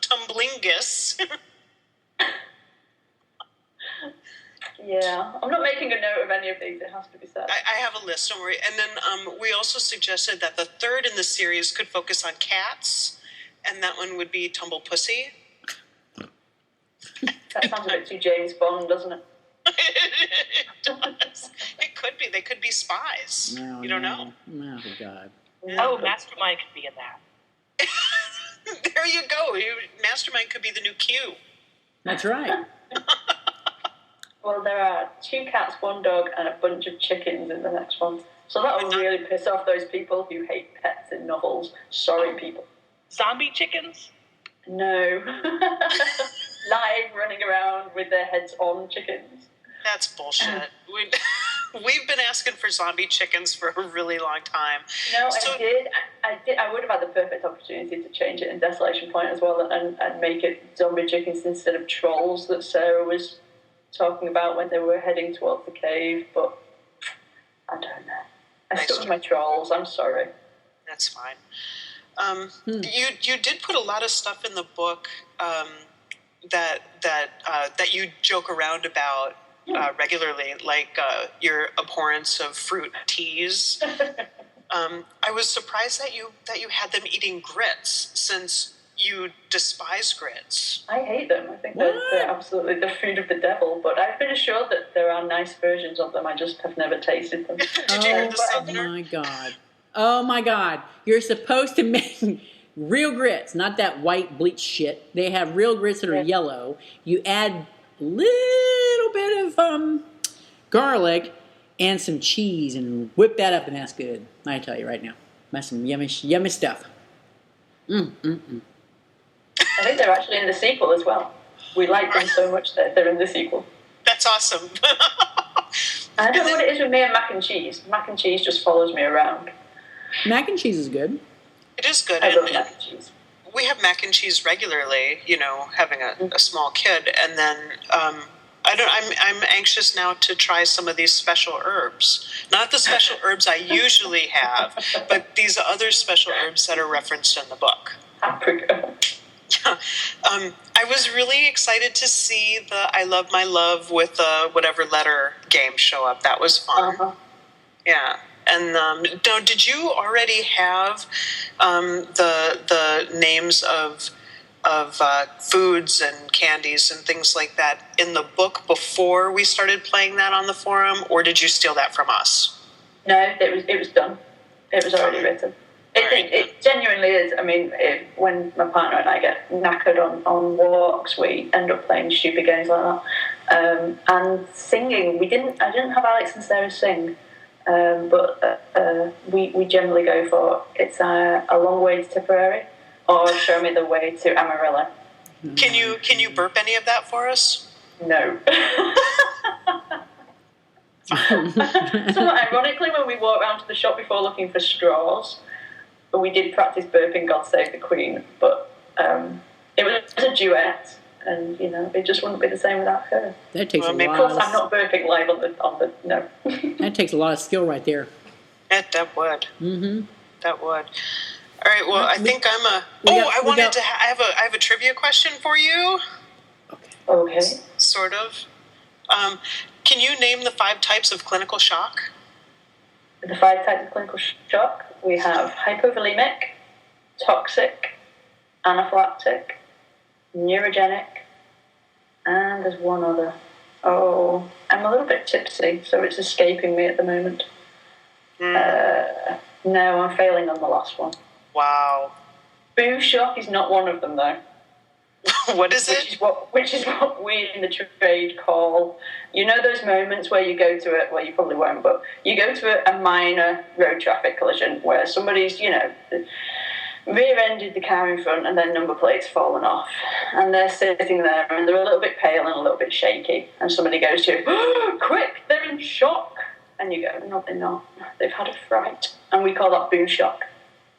Tumblingus. Yeah, I'm not making a note of any of these, it has to be said. I have a list, don't worry. And then we also suggested that the third in the series could focus on cats, and that one would be Tumble Pussy. That sounds a bit too James Bond, doesn't it? It does. It could be. They could be spies. No, you don't know. Oh, God. Oh, Mastermind could be in that. There you go. Mastermind could be the new Q. That's right. Well, there are 2 cats, 1 dog, and a bunch of chickens in the next one. So that will really piss off those people who hate pets in novels. Sorry, people. Zombie chickens? No. Live running around with their heads on chickens. That's bullshit. We've been asking for zombie chickens for a really long time. No, I did. I would have had the perfect opportunity to change it in Desolation Point as well and make it zombie chickens instead of trolls that Sarah was talking about when they were heading towards the cave, but I don't know. I stuck with my trolls. I'm sorry. That's fine. You did put a lot of stuff in the book that you joke around about regularly, like your abhorrence of fruit teas. I was surprised that you had them eating grits, since you despise grits. I hate them. I think they're absolutely the food of the devil, but I've been assured that there are nice versions of them. I just have never tasted them. Did you hear the Southerner? My God. Oh, my God. You're supposed to make real grits, not that white bleach shit. They have real grits that are yellow. You add a little bit of garlic and some cheese and whip that up, and that's good. I tell you right now. That's some yummy stuff. I think they're actually in the sequel as well. We like them so much that they're in the sequel. That's awesome. I don't know what it is with me and mac and cheese. Mac and cheese just follows me around. Mac and cheese is good. It is good. I love mac and cheese. We have mac and cheese regularly, having a small kid, and then I'm anxious now to try some of these special herbs. Not the special herbs I usually have, but these other special herbs that are referenced in the book. Paprika. Yeah. I was really excited to see the I Love My Love with whatever letter game show up. That was fun. Uh-huh. Yeah. And did you already have the names of foods and candies and things like that in the book before we started playing that on the forum, or did you steal that from us? No, it was done. It was already written. It genuinely is. I mean, when my partner and I get knackered on walks, we end up playing stupid games like that. And singing, I didn't have Alex and Sarah sing, but we generally go for it's a long way to Tipperary or show me the way to Amarillo. Can you burp any of that for us? No. Somewhat ironically, when we walked around to the shop before looking for straws, we did practice burping God Save the Queen, but it was a duet, and it just wouldn't be the same without her. That takes a lot. Of course, I'm not burping live on the no. That takes a lot of skill right there. That would. Mm-hmm. That would. All right. Well, I think I'm a. I have a trivia question for you. Okay. Sort of. Can you name the 5 types of clinical shock? The 5 types of clinical shock. We have hypovolemic, toxic, anaphylactic, neurogenic, and there's one other. Oh, I'm a little bit tipsy, so it's escaping me at the moment. No, I'm failing on the last one. Wow. Boo shock is not one of them, though. What is it? Which is what we in the trade call, those moments where you go to it, well, you probably won't, but you go to a minor road traffic collision where somebody's, rear-ended the car in front and their number plate's fallen off. And they're sitting there and they're a little bit pale and a little bit shaky. And somebody goes to you, oh, quick, they're in shock. And you go, no, they're not. They've had a fright. And we call that boo shock.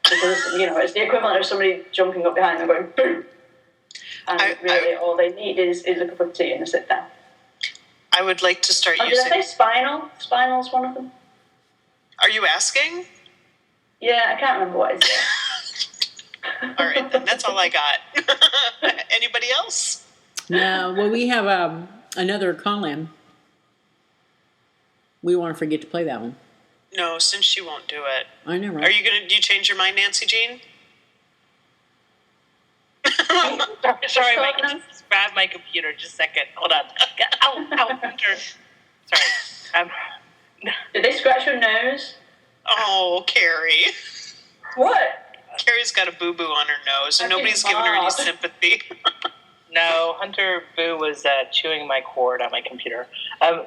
Because, it's the equivalent of somebody jumping up behind them going, boo. And really, all they need is a cup of tea and a sit down. I would like to start using... Did I say spinal? Spinal's one of them. Are you asking? Yeah, I can't remember what it is. All right, then. That's all I got. Anybody else? No. Well, we have another call-in. We want to forget to play that one. No, since she won't do it. I know, right? Do you change your mind, Nancy Jean? Sorry, Mike. Just grab my computer. Just a second. Hold on. Ow, Hunter. Sorry. Did they scratch your nose? Oh, Carrie. What? Carrie's got a boo-boo on her nose, and nobody's giving her any sympathy. No, Hunter Boo was chewing my cord on my computer.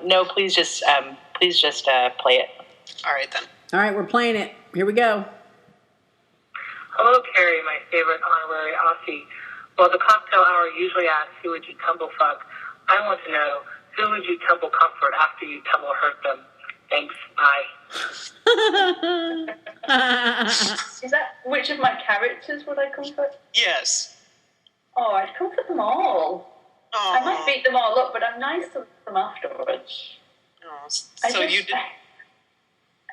No, please just play it. All right, then. All right, we're playing it. Here we go. Hello, Carrie, my favorite honorary Aussie. Well, the cocktail hour usually asks, who would you tumble fuck? I want to know, who would you tumble comfort after you tumble hurt them? Thanks. Bye. Is that which of my characters would I comfort? Yes. Oh, I'd comfort them all. Aww. I might beat them all up, but I'm nice to them afterwards. Oh, so you did.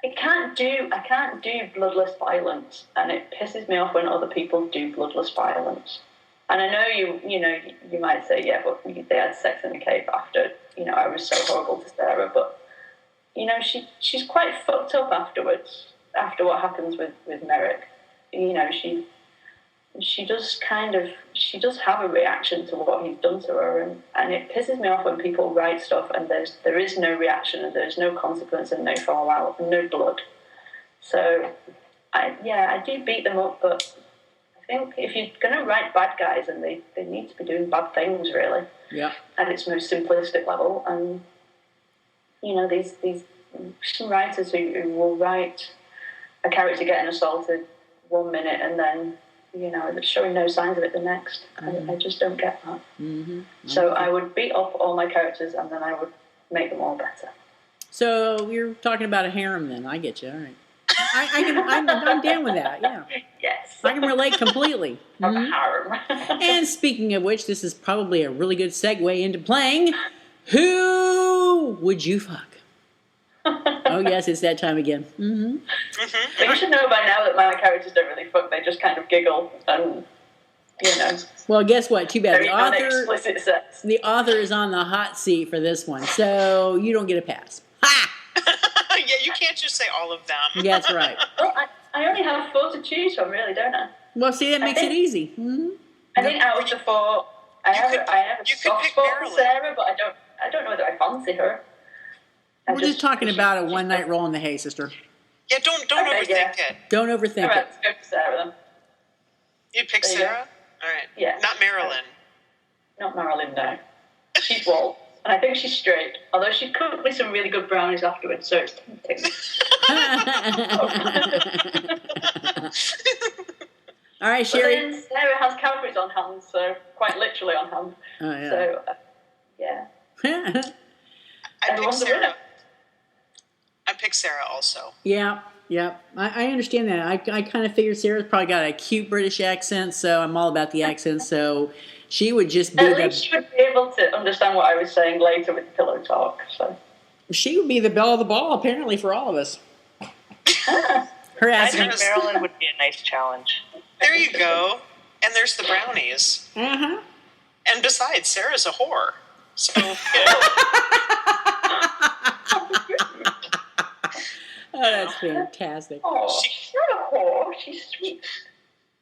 I can't do bloodless violence, and it pisses me off when other people do bloodless violence. And I know you might say, yeah, but they had sex in the cave after, I was so horrible to Sarah, but she's quite fucked up afterwards. After what happens with Merrick, she does have a reaction to what he's done to her, and it pisses me off when people write stuff and there is no reaction and there's no consequence and no fallout and no blood. So I do beat them up, but I think if you're going to write bad guys, and they need to be doing bad things, really. Yeah. At its most simplistic level, and these some writers who will write a character getting assaulted 1 minute and then showing no signs of it the next. Mm-hmm. I just don't get that. Mm-hmm. So I would beat up all my characters and then I would make them all better. So you're talking about a harem then? I get you. All right. I'm down with that. Yeah. Yes. I can relate completely. Mm-hmm. Harem. And speaking of which, this is probably a really good segue into playing Who Would You Fuck? Oh yes, it's that time again. Mm-hmm. Mm-hmm. But you should know by now that my characters don't really fuck; they just kind of giggle and Well, guess what? Too bad. Explicit sex. The author is on the hot seat for this one, so you don't get a pass. Ha! Yeah, you can't just say all of them. That's right. Well, I only have 4 to choose from, really, don't I? Well, see, that makes it easy. Mm-hmm. I think out of the 4, I have a soft spot for Sarah, but I don't know whether I fancy her. We're just talking about a one-night roll in the hay, sister. Yeah, don't overthink it. Don't overthink all right, it. Let's go for Sarah then. You pick Sarah? All right. Yeah. Not Marilyn. Not Marilyn, no. She's Walt. And I think she's straight. Although she cooked me some really good brownies afterwards, so it's tempting. All right, Sherry. But then Sarah has Cadbury's on hand, so quite literally on hand. Oh, yeah. So, yeah. I pick Sarah. I pick Sarah also. Yeah. I understand that. I kind of figured Sarah's probably got a cute British accent, so I'm all about the accent, so she would just be At least she would be able to understand what I was saying later with the pillow talk. So she would be the belle of the ball, apparently, for all of us. Her I accent. think Marilyn would be a nice challenge. There you go. And there's the brownies. Uh-huh. And besides, Sarah's a whore. So, Oh, that's fantastic. Oh, she's not a whore. She's sweet.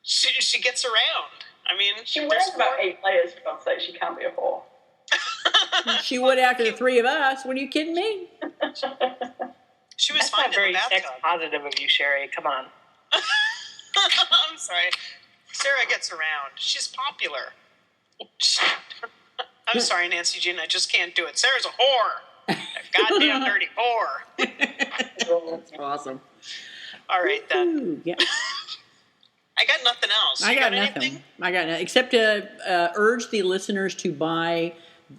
She gets around. I mean, She wears about 8 layers, for God's sake. She can't be a whore. She would after the 3 of us. What are you kidding me? She was That's fine not very in the sex bathtub. positive of you, Sherry. Come on. I'm sorry. Sarah gets around. She's popular. I'm sorry, Nancy Jean. I just can't do it. Sarah's a whore. A goddamn dirty whore. That's awesome. All right, then. Ooh, yeah. I got nothing else. I You got nothing. anything? I got nothing except to urge the listeners to buy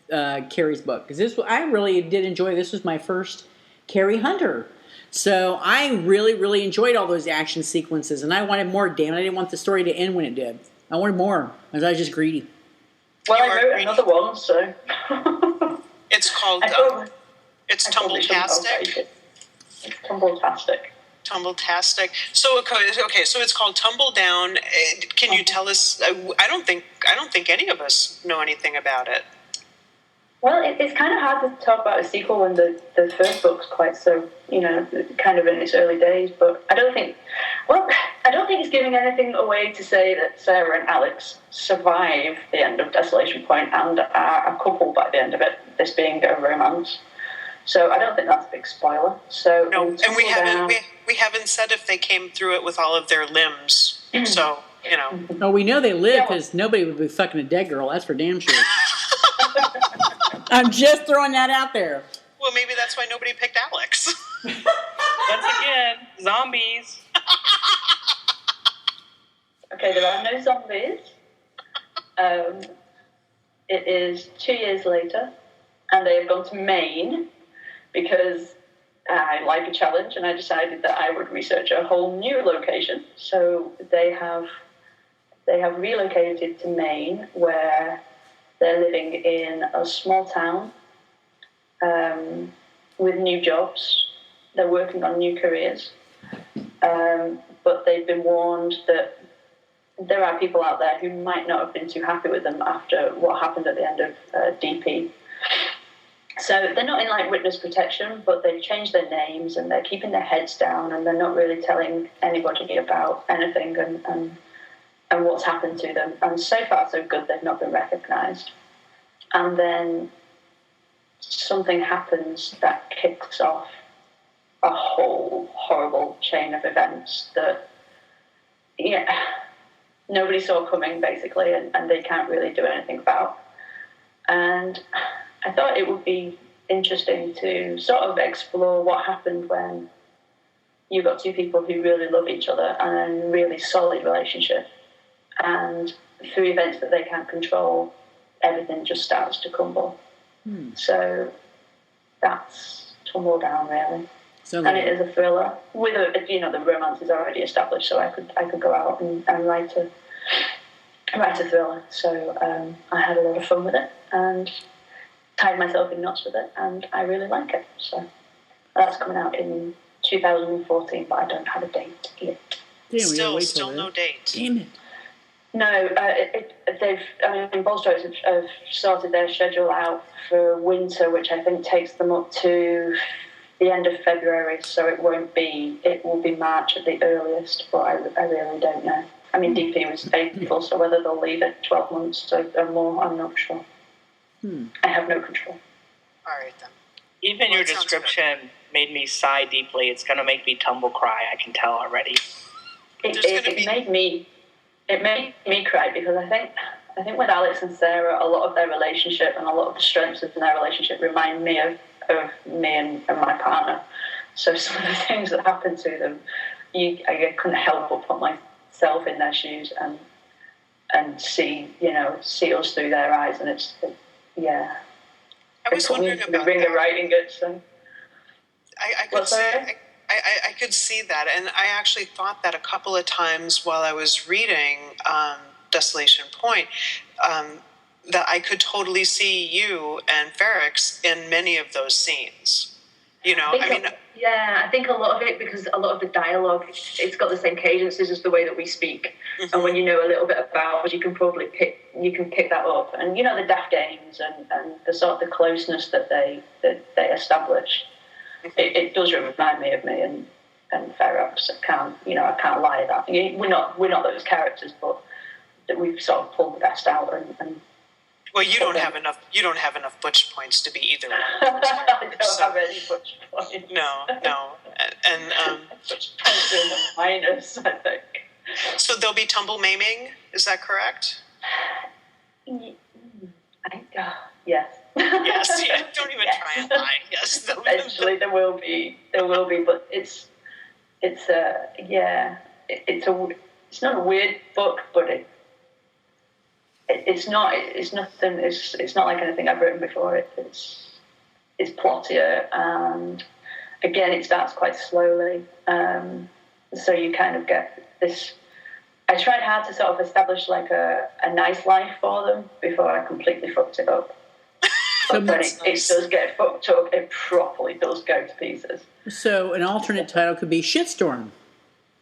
Cari's book, because I really did enjoy. This was my first Cari Hunter, so I really, really enjoyed all those action sequences, and I wanted more. Damn, I didn't want the story to end when it did. I wanted more, because I was just greedy. Well, I wrote another one, so. It's called. It's Tumbletastic. It's Tumbletastic. Tumbletastic. So okay, so it's called Tumble Down. Can you tell us? I don't think any of us know anything about it. Well, it's kind of hard to talk about a sequel when the first book's quite so, kind of in its early days. But I don't think it's giving anything away to say that Sarah and Alex survive the end of Desolation Point and are a couple by the end of it, this being a romance. So I don't think that's a big spoiler. So no, and we haven't said if they came through it with all of their limbs. So Oh, we know they live because nobody would be fucking a dead girl. That's for damn sure. I'm just throwing that out there. Well, maybe that's why nobody picked Alex. Once again, zombies. Okay, there are no zombies. It is 2 years later, and they have gone to Maine because I like a challenge, and I decided that I would research a whole new location. So they have relocated to Maine, where they're living in a small town with new jobs. They're working on new careers, but they've been warned that there are people out there who might not have been too happy with them after what happened at the end of DP. So they're not in like witness protection, but they've changed their names and they're keeping their heads down, and they're not really telling anybody about anything and what's happened to them. And so far so good, they've not been recognised. And then something happens that kicks off a whole horrible chain of events that nobody saw coming, basically, and they can't really do anything about. And I thought it would be interesting to sort of explore what happened when you've got two people who really love each other and a really solid relationship, and through events that they can't control, everything just starts to crumble. So that's Tumble Down, really. And it is a thriller with the romance is already established, so I could go out and write a thriller. So I had a lot of fun with it and tied myself in knots with it, and I really like it. So that's coming out in 2014, but I don't have a date yet. Damn, still no date. Damn it. No, Ball Strokes have sorted their schedule out for winter, which I think takes them up to the end of February, so it will be March at the earliest, but I really don't know. I mean, DP was April, so whether they'll leave it 12 months or more, I'm not sure. I have no control. All right, then. Even your description made me sigh deeply. It's going to make me tumble cry, I can tell already. It made me cry, because I think with Alex and Sarah, a lot of their relationship and a lot of the strengths of their relationship remind me of me and my partner. So some of the things that happen to them, I couldn't help but put myself in their shoes and see us through their eyes, and I was wondering about the ringer writing it. So I could see that, and I actually thought that a couple of times while I was reading Desolation Point, that I could totally see you and Ferrex in many of those scenes. I think a lot of it, because a lot of the dialogue, it's got the same cadences as the way that we speak. Mm-hmm. And when you know a little bit about it, you can probably pick that up. And the daft games and the sort of the closeness that they establish, it does remind me of me and Ferrex. I can't lie at that. We're not those characters, but that we've sort of pulled the best out and well, you don't have enough butch points to be either one. I don't have any butch points. No, and butch points are in the minus, I think. So they'll be tumble maiming. Is that correct? Yes. Yes. Yeah. Don't even try and lie. Yes. Eventually there will be, but it's not a weird book, but it's not like anything I've written before. It's plottier, and again it starts quite slowly, so you kind of get this. I tried hard to sort of establish like a nice life for them before I completely fucked it up. But when it does get fucked up, it properly does go to pieces. So an alternate title could be Shitstorm.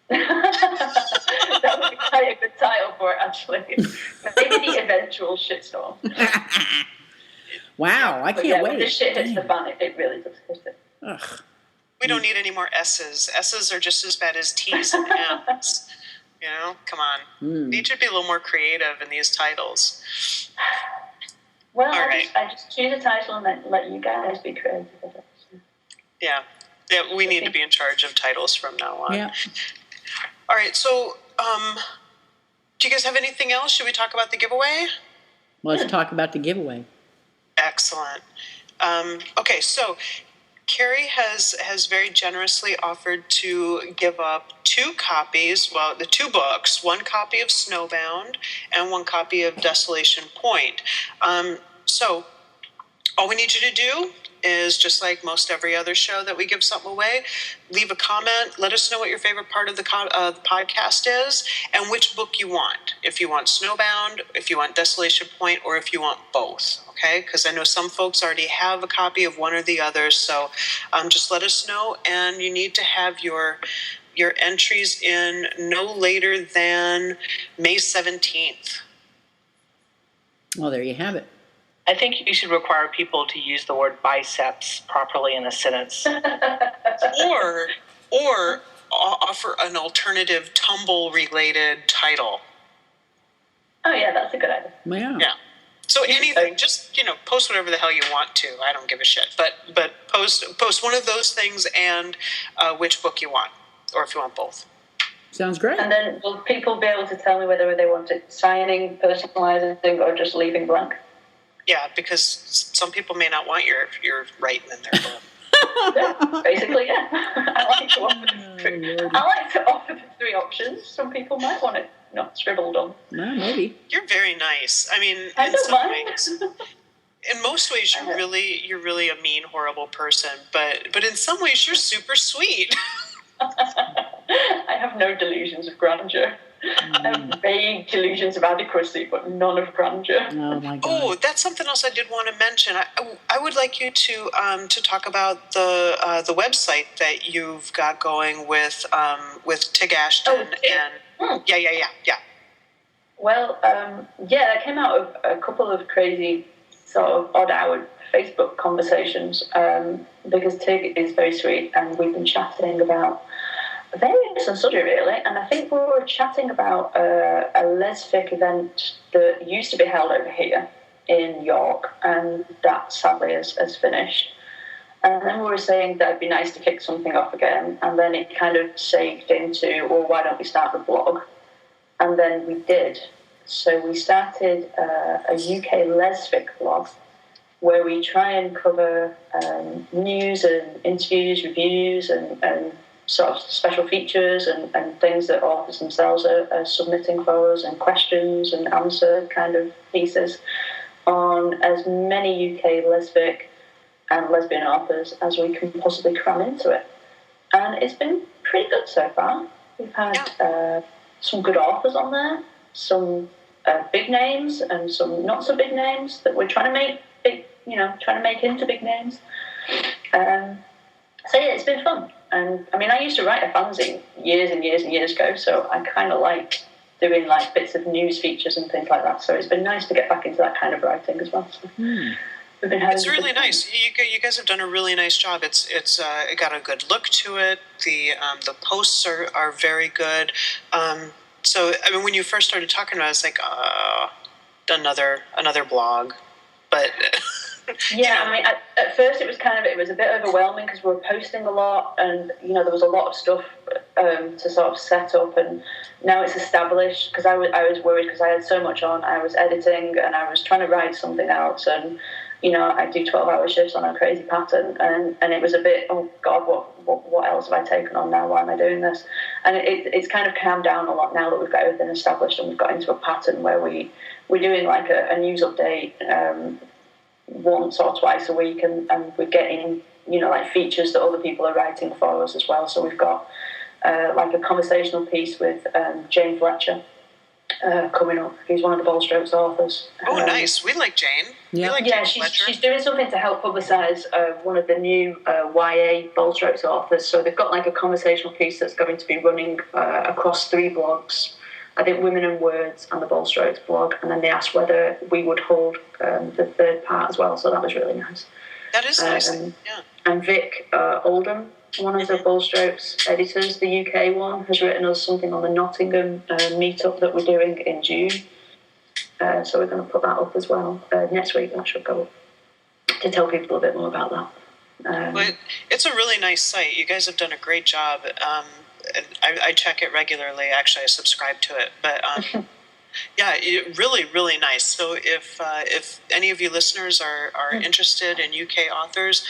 That would be quite a good title for it, actually. Maybe the eventual shitstorm. Wow, I can't wait. When the shit hits the fan, it really does hit it. Ugh. We don't need any more S's. S's are just as bad as T's and M's. Come on. We should be a little more creative in these titles. Well, I just choose a title and then let you guys be creative with it. So. Yeah, we need to be in charge of titles from now on. Yeah. All right, so do you guys have anything else? Should we talk about the giveaway? Let's talk about the giveaway. Excellent. Okay, so Cari has very generously offered to give up 2 copies, well, the 2 books, 1 copy of Snowbound and 1 copy of Desolation Point. So all we need you to do is just like most every other show that we give something away. Leave a comment. Let us know what your favorite part of the podcast is and which book you want. If you want Snowbound, if you want Desolation Point, or if you want both. Okay? Because I know some folks already have a copy of one or the other. So just let us know. And you need to have your entries in no later than May 17th. Well, there you have it. I think you should require people to use the word biceps properly in a sentence. or offer an alternative tumble-related title. Oh, yeah, that's a good idea. Yeah. So anything, just, post whatever the hell you want to. I don't give a shit. But post one of those things and which book you want, or if you want both. Sounds great. And then will people be able to tell me whether they want it signing, personalizing, or just leaving blank? Yeah, because some people may not want your writing in their book. Yeah, basically, yeah. I like to offer the three options. Some people might want it not scribbled on. No, maybe. You're very nice. I mean, in most ways, you're really a mean, horrible person. But in some ways, you're super sweet. I have no delusions of grandeur. I have vague delusions of adequacy, but none of grandeur. Oh my God! Oh, that's something else I did want to mention. I would like you to talk about the website that you've got going with Tig Ashton yeah. Well, that came out of a couple of crazy sort of odd-hour Facebook conversations because Tig is very sweet, and we've been chatting about various and sundry, really, and I think we were chatting about a lesfic event that used to be held over here in York, and that sadly has finished. And then we were saying that it'd be nice to kick something off again, and then it kind of saved into, well, why don't we start the blog? And then we did. So we started a UK lesfic blog where we try and cover news and interviews, reviews, and sort of special features and things that authors themselves are submitting for us, and questions and answer kind of pieces on as many UK lesbic and lesbian authors as we can possibly cram into it. And it's been pretty good so far. We've had some good authors on there, some big names and some not so big names that we're trying to make big, trying to make into big names. So yeah, it's been fun. And I mean, I used to write a fanzine years and years and years ago, so I kind of like doing like bits of news features and things like that. So it's been nice to get back into that kind of writing as well. So we've been having it's really nice. You guys have done a really nice job. It got a good look to it. The posts are very good. So I mean, when you first started talking about it, I was like, another blog, but. Yeah, I mean, at first it was a bit overwhelming because we were posting a lot, and there was a lot of stuff to sort of set up, and now it's established because I was worried because I had so much on. I was editing and I was trying to write something else, and I do 12-hour shifts on a crazy pattern, and it was a bit, oh God, what else have I taken on now? Why am I doing this? And it's kind of calmed down a lot now that we've got everything established and we've got into a pattern where we're doing like a news update once or twice a week, and we're getting like features that other people are writing for us as well. So we've got like a conversational piece with Jane Fletcher coming up. He's one of the Bold Strokes authors. Oh, nice. We like Jane. Yeah, she's doing something to help publicise one of the new YA Bold Strokes authors. So they've got like a conversational piece that's going to be running across 3 blogs. I think Women and Words and the Bold Strokes blog, and then they asked whether we would hold the third part as well, so that was really nice. That is nice, And Vic Oldham, one of the Bold Strokes editors, the UK one, has written us something on the Nottingham meetup that we're doing in June, so we're going to put that up as well. Next week that should go up to tell people a bit more about that. But it's a really nice site. You guys have done a great job. I check it regularly. Actually, I subscribe to it. But yeah, really, really nice. So if any of you listeners are interested in UK authors,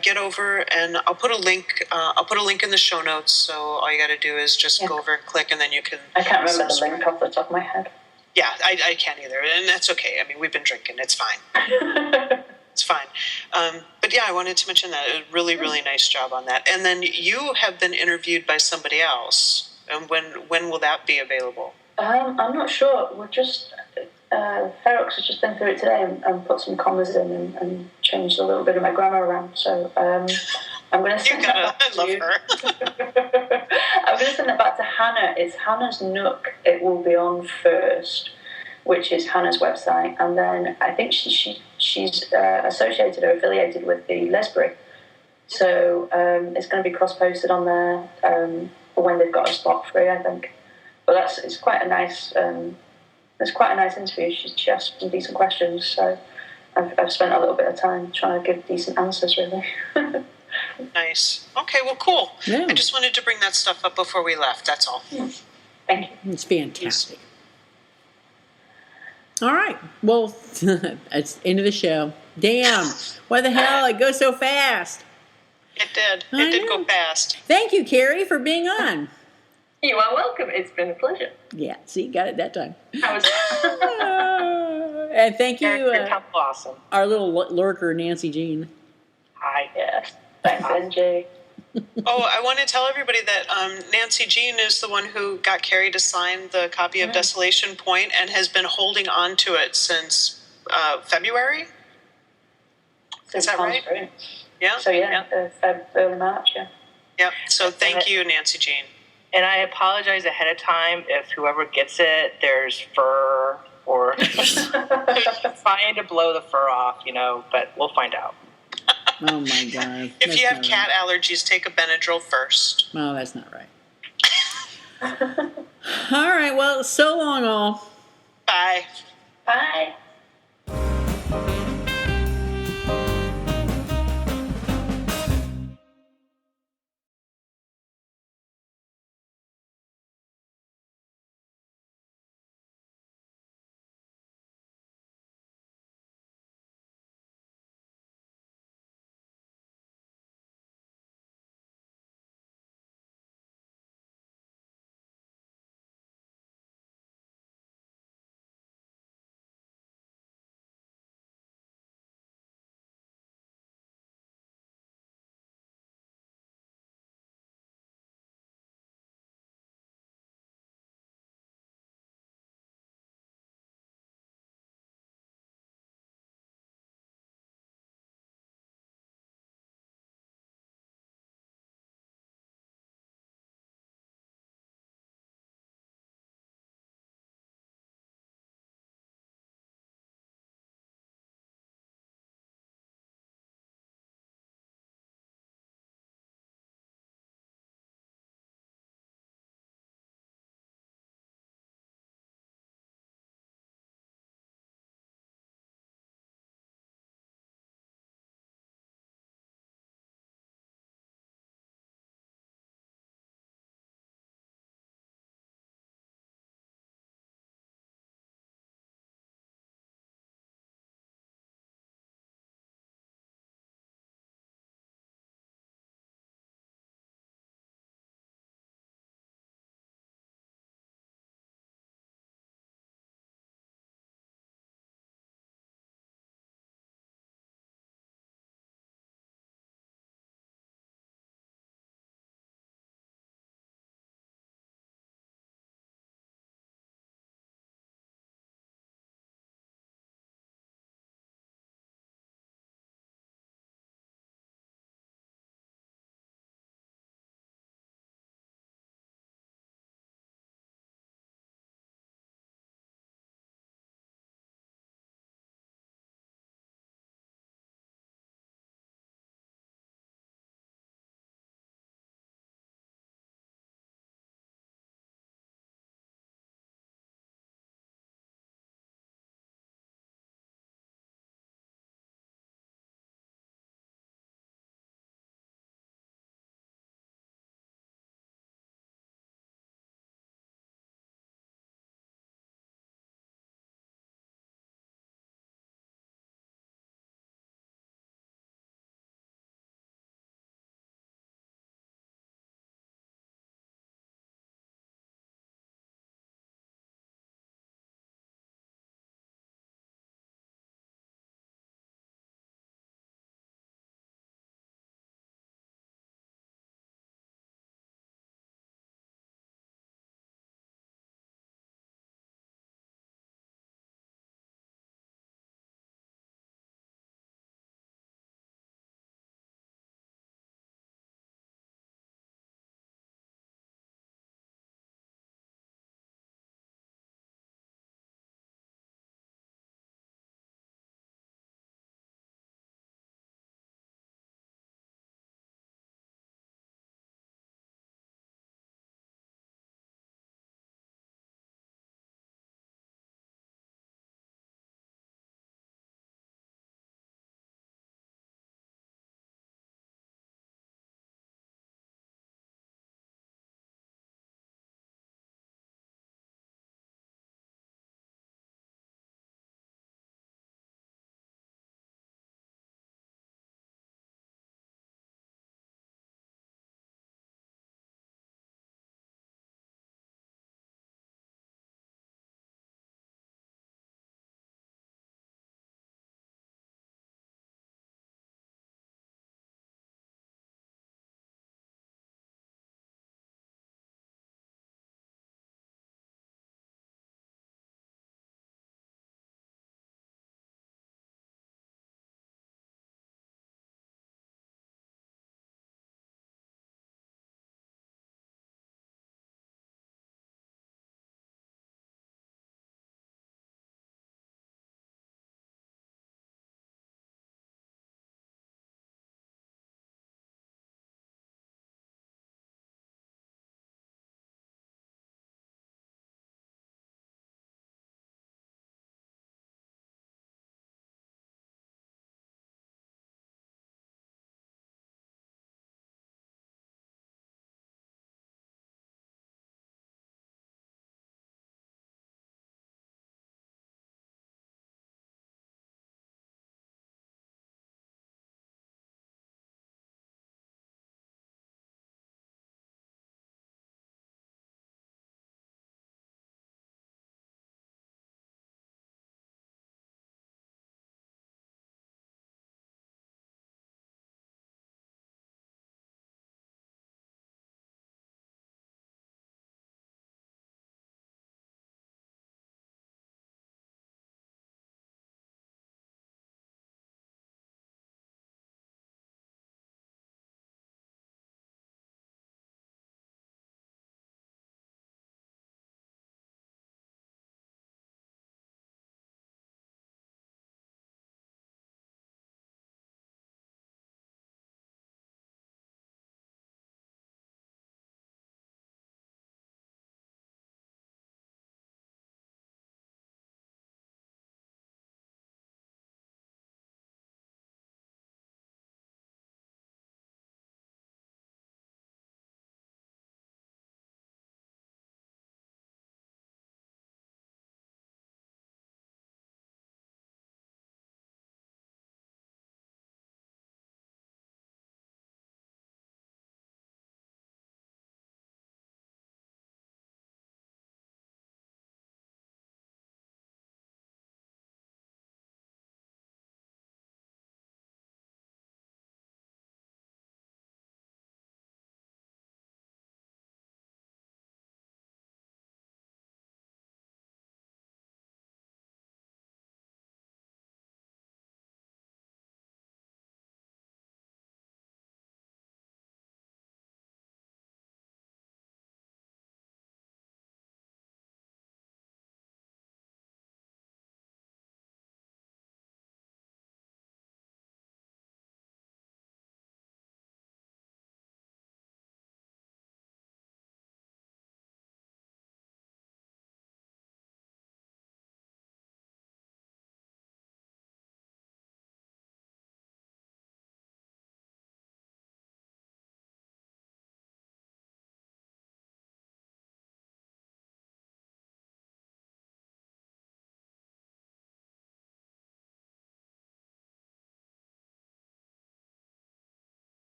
get over and I'll put a link. I'll put a link in the show notes. So all you got to do is just go over and click, and then you can. I can't remember the link off the top of my head. Yeah, I can't either, and that's okay. I mean, we've been drinking. It's fine. It's fine. But yeah, I wanted to mention that. A really, really nice job on that. And then you have been interviewed by somebody else. And when will that be available? I'm not sure. We're just Ferox has just been through it today and put some commas in and changed a little bit of my grammar around. So I'm going to send that back to you. Her. I'm going to send that back to Hannah. It's Hannah's Nook. It will be on first, which is Hannah's website, and then I think she's associated or affiliated with the Lesbury. So it's going to be cross-posted on there for when they've got a spot free, I think. But it's quite a nice. It's quite a nice interview. She asked some decent questions, so I've spent a little bit of time trying to give decent answers, really. Nice. Okay, well, cool. Yeah. I just wanted to bring that stuff up before we left, that's all. Thank you. It's fantastic. All right. Well, it's the end of the show. Damn. What the hell? It goes so fast. It did. It did go fast. Thank you, Cari, for being on. You are welcome. It's been a pleasure. Yeah, see, got it that time. How was it? And thank you, awesome. our little lurker, Nancy Jean. Hi. Yes. Thanks, NJ. Oh, I want to tell everybody that Nancy Jean is the one who got Cari to sign the copy of Desolation Point and has been holding on to it since February. Is that right? Spring. Yeah. So early March. Yeah. Yep. So thank you, Nancy Jean. And I apologize ahead of time if whoever gets it, there's fur or trying to blow the fur off, but we'll find out. Oh, my God. If you have cat allergies, take a Benadryl first. Oh, that's not right. All right. Well, so long, all. Bye. Bye.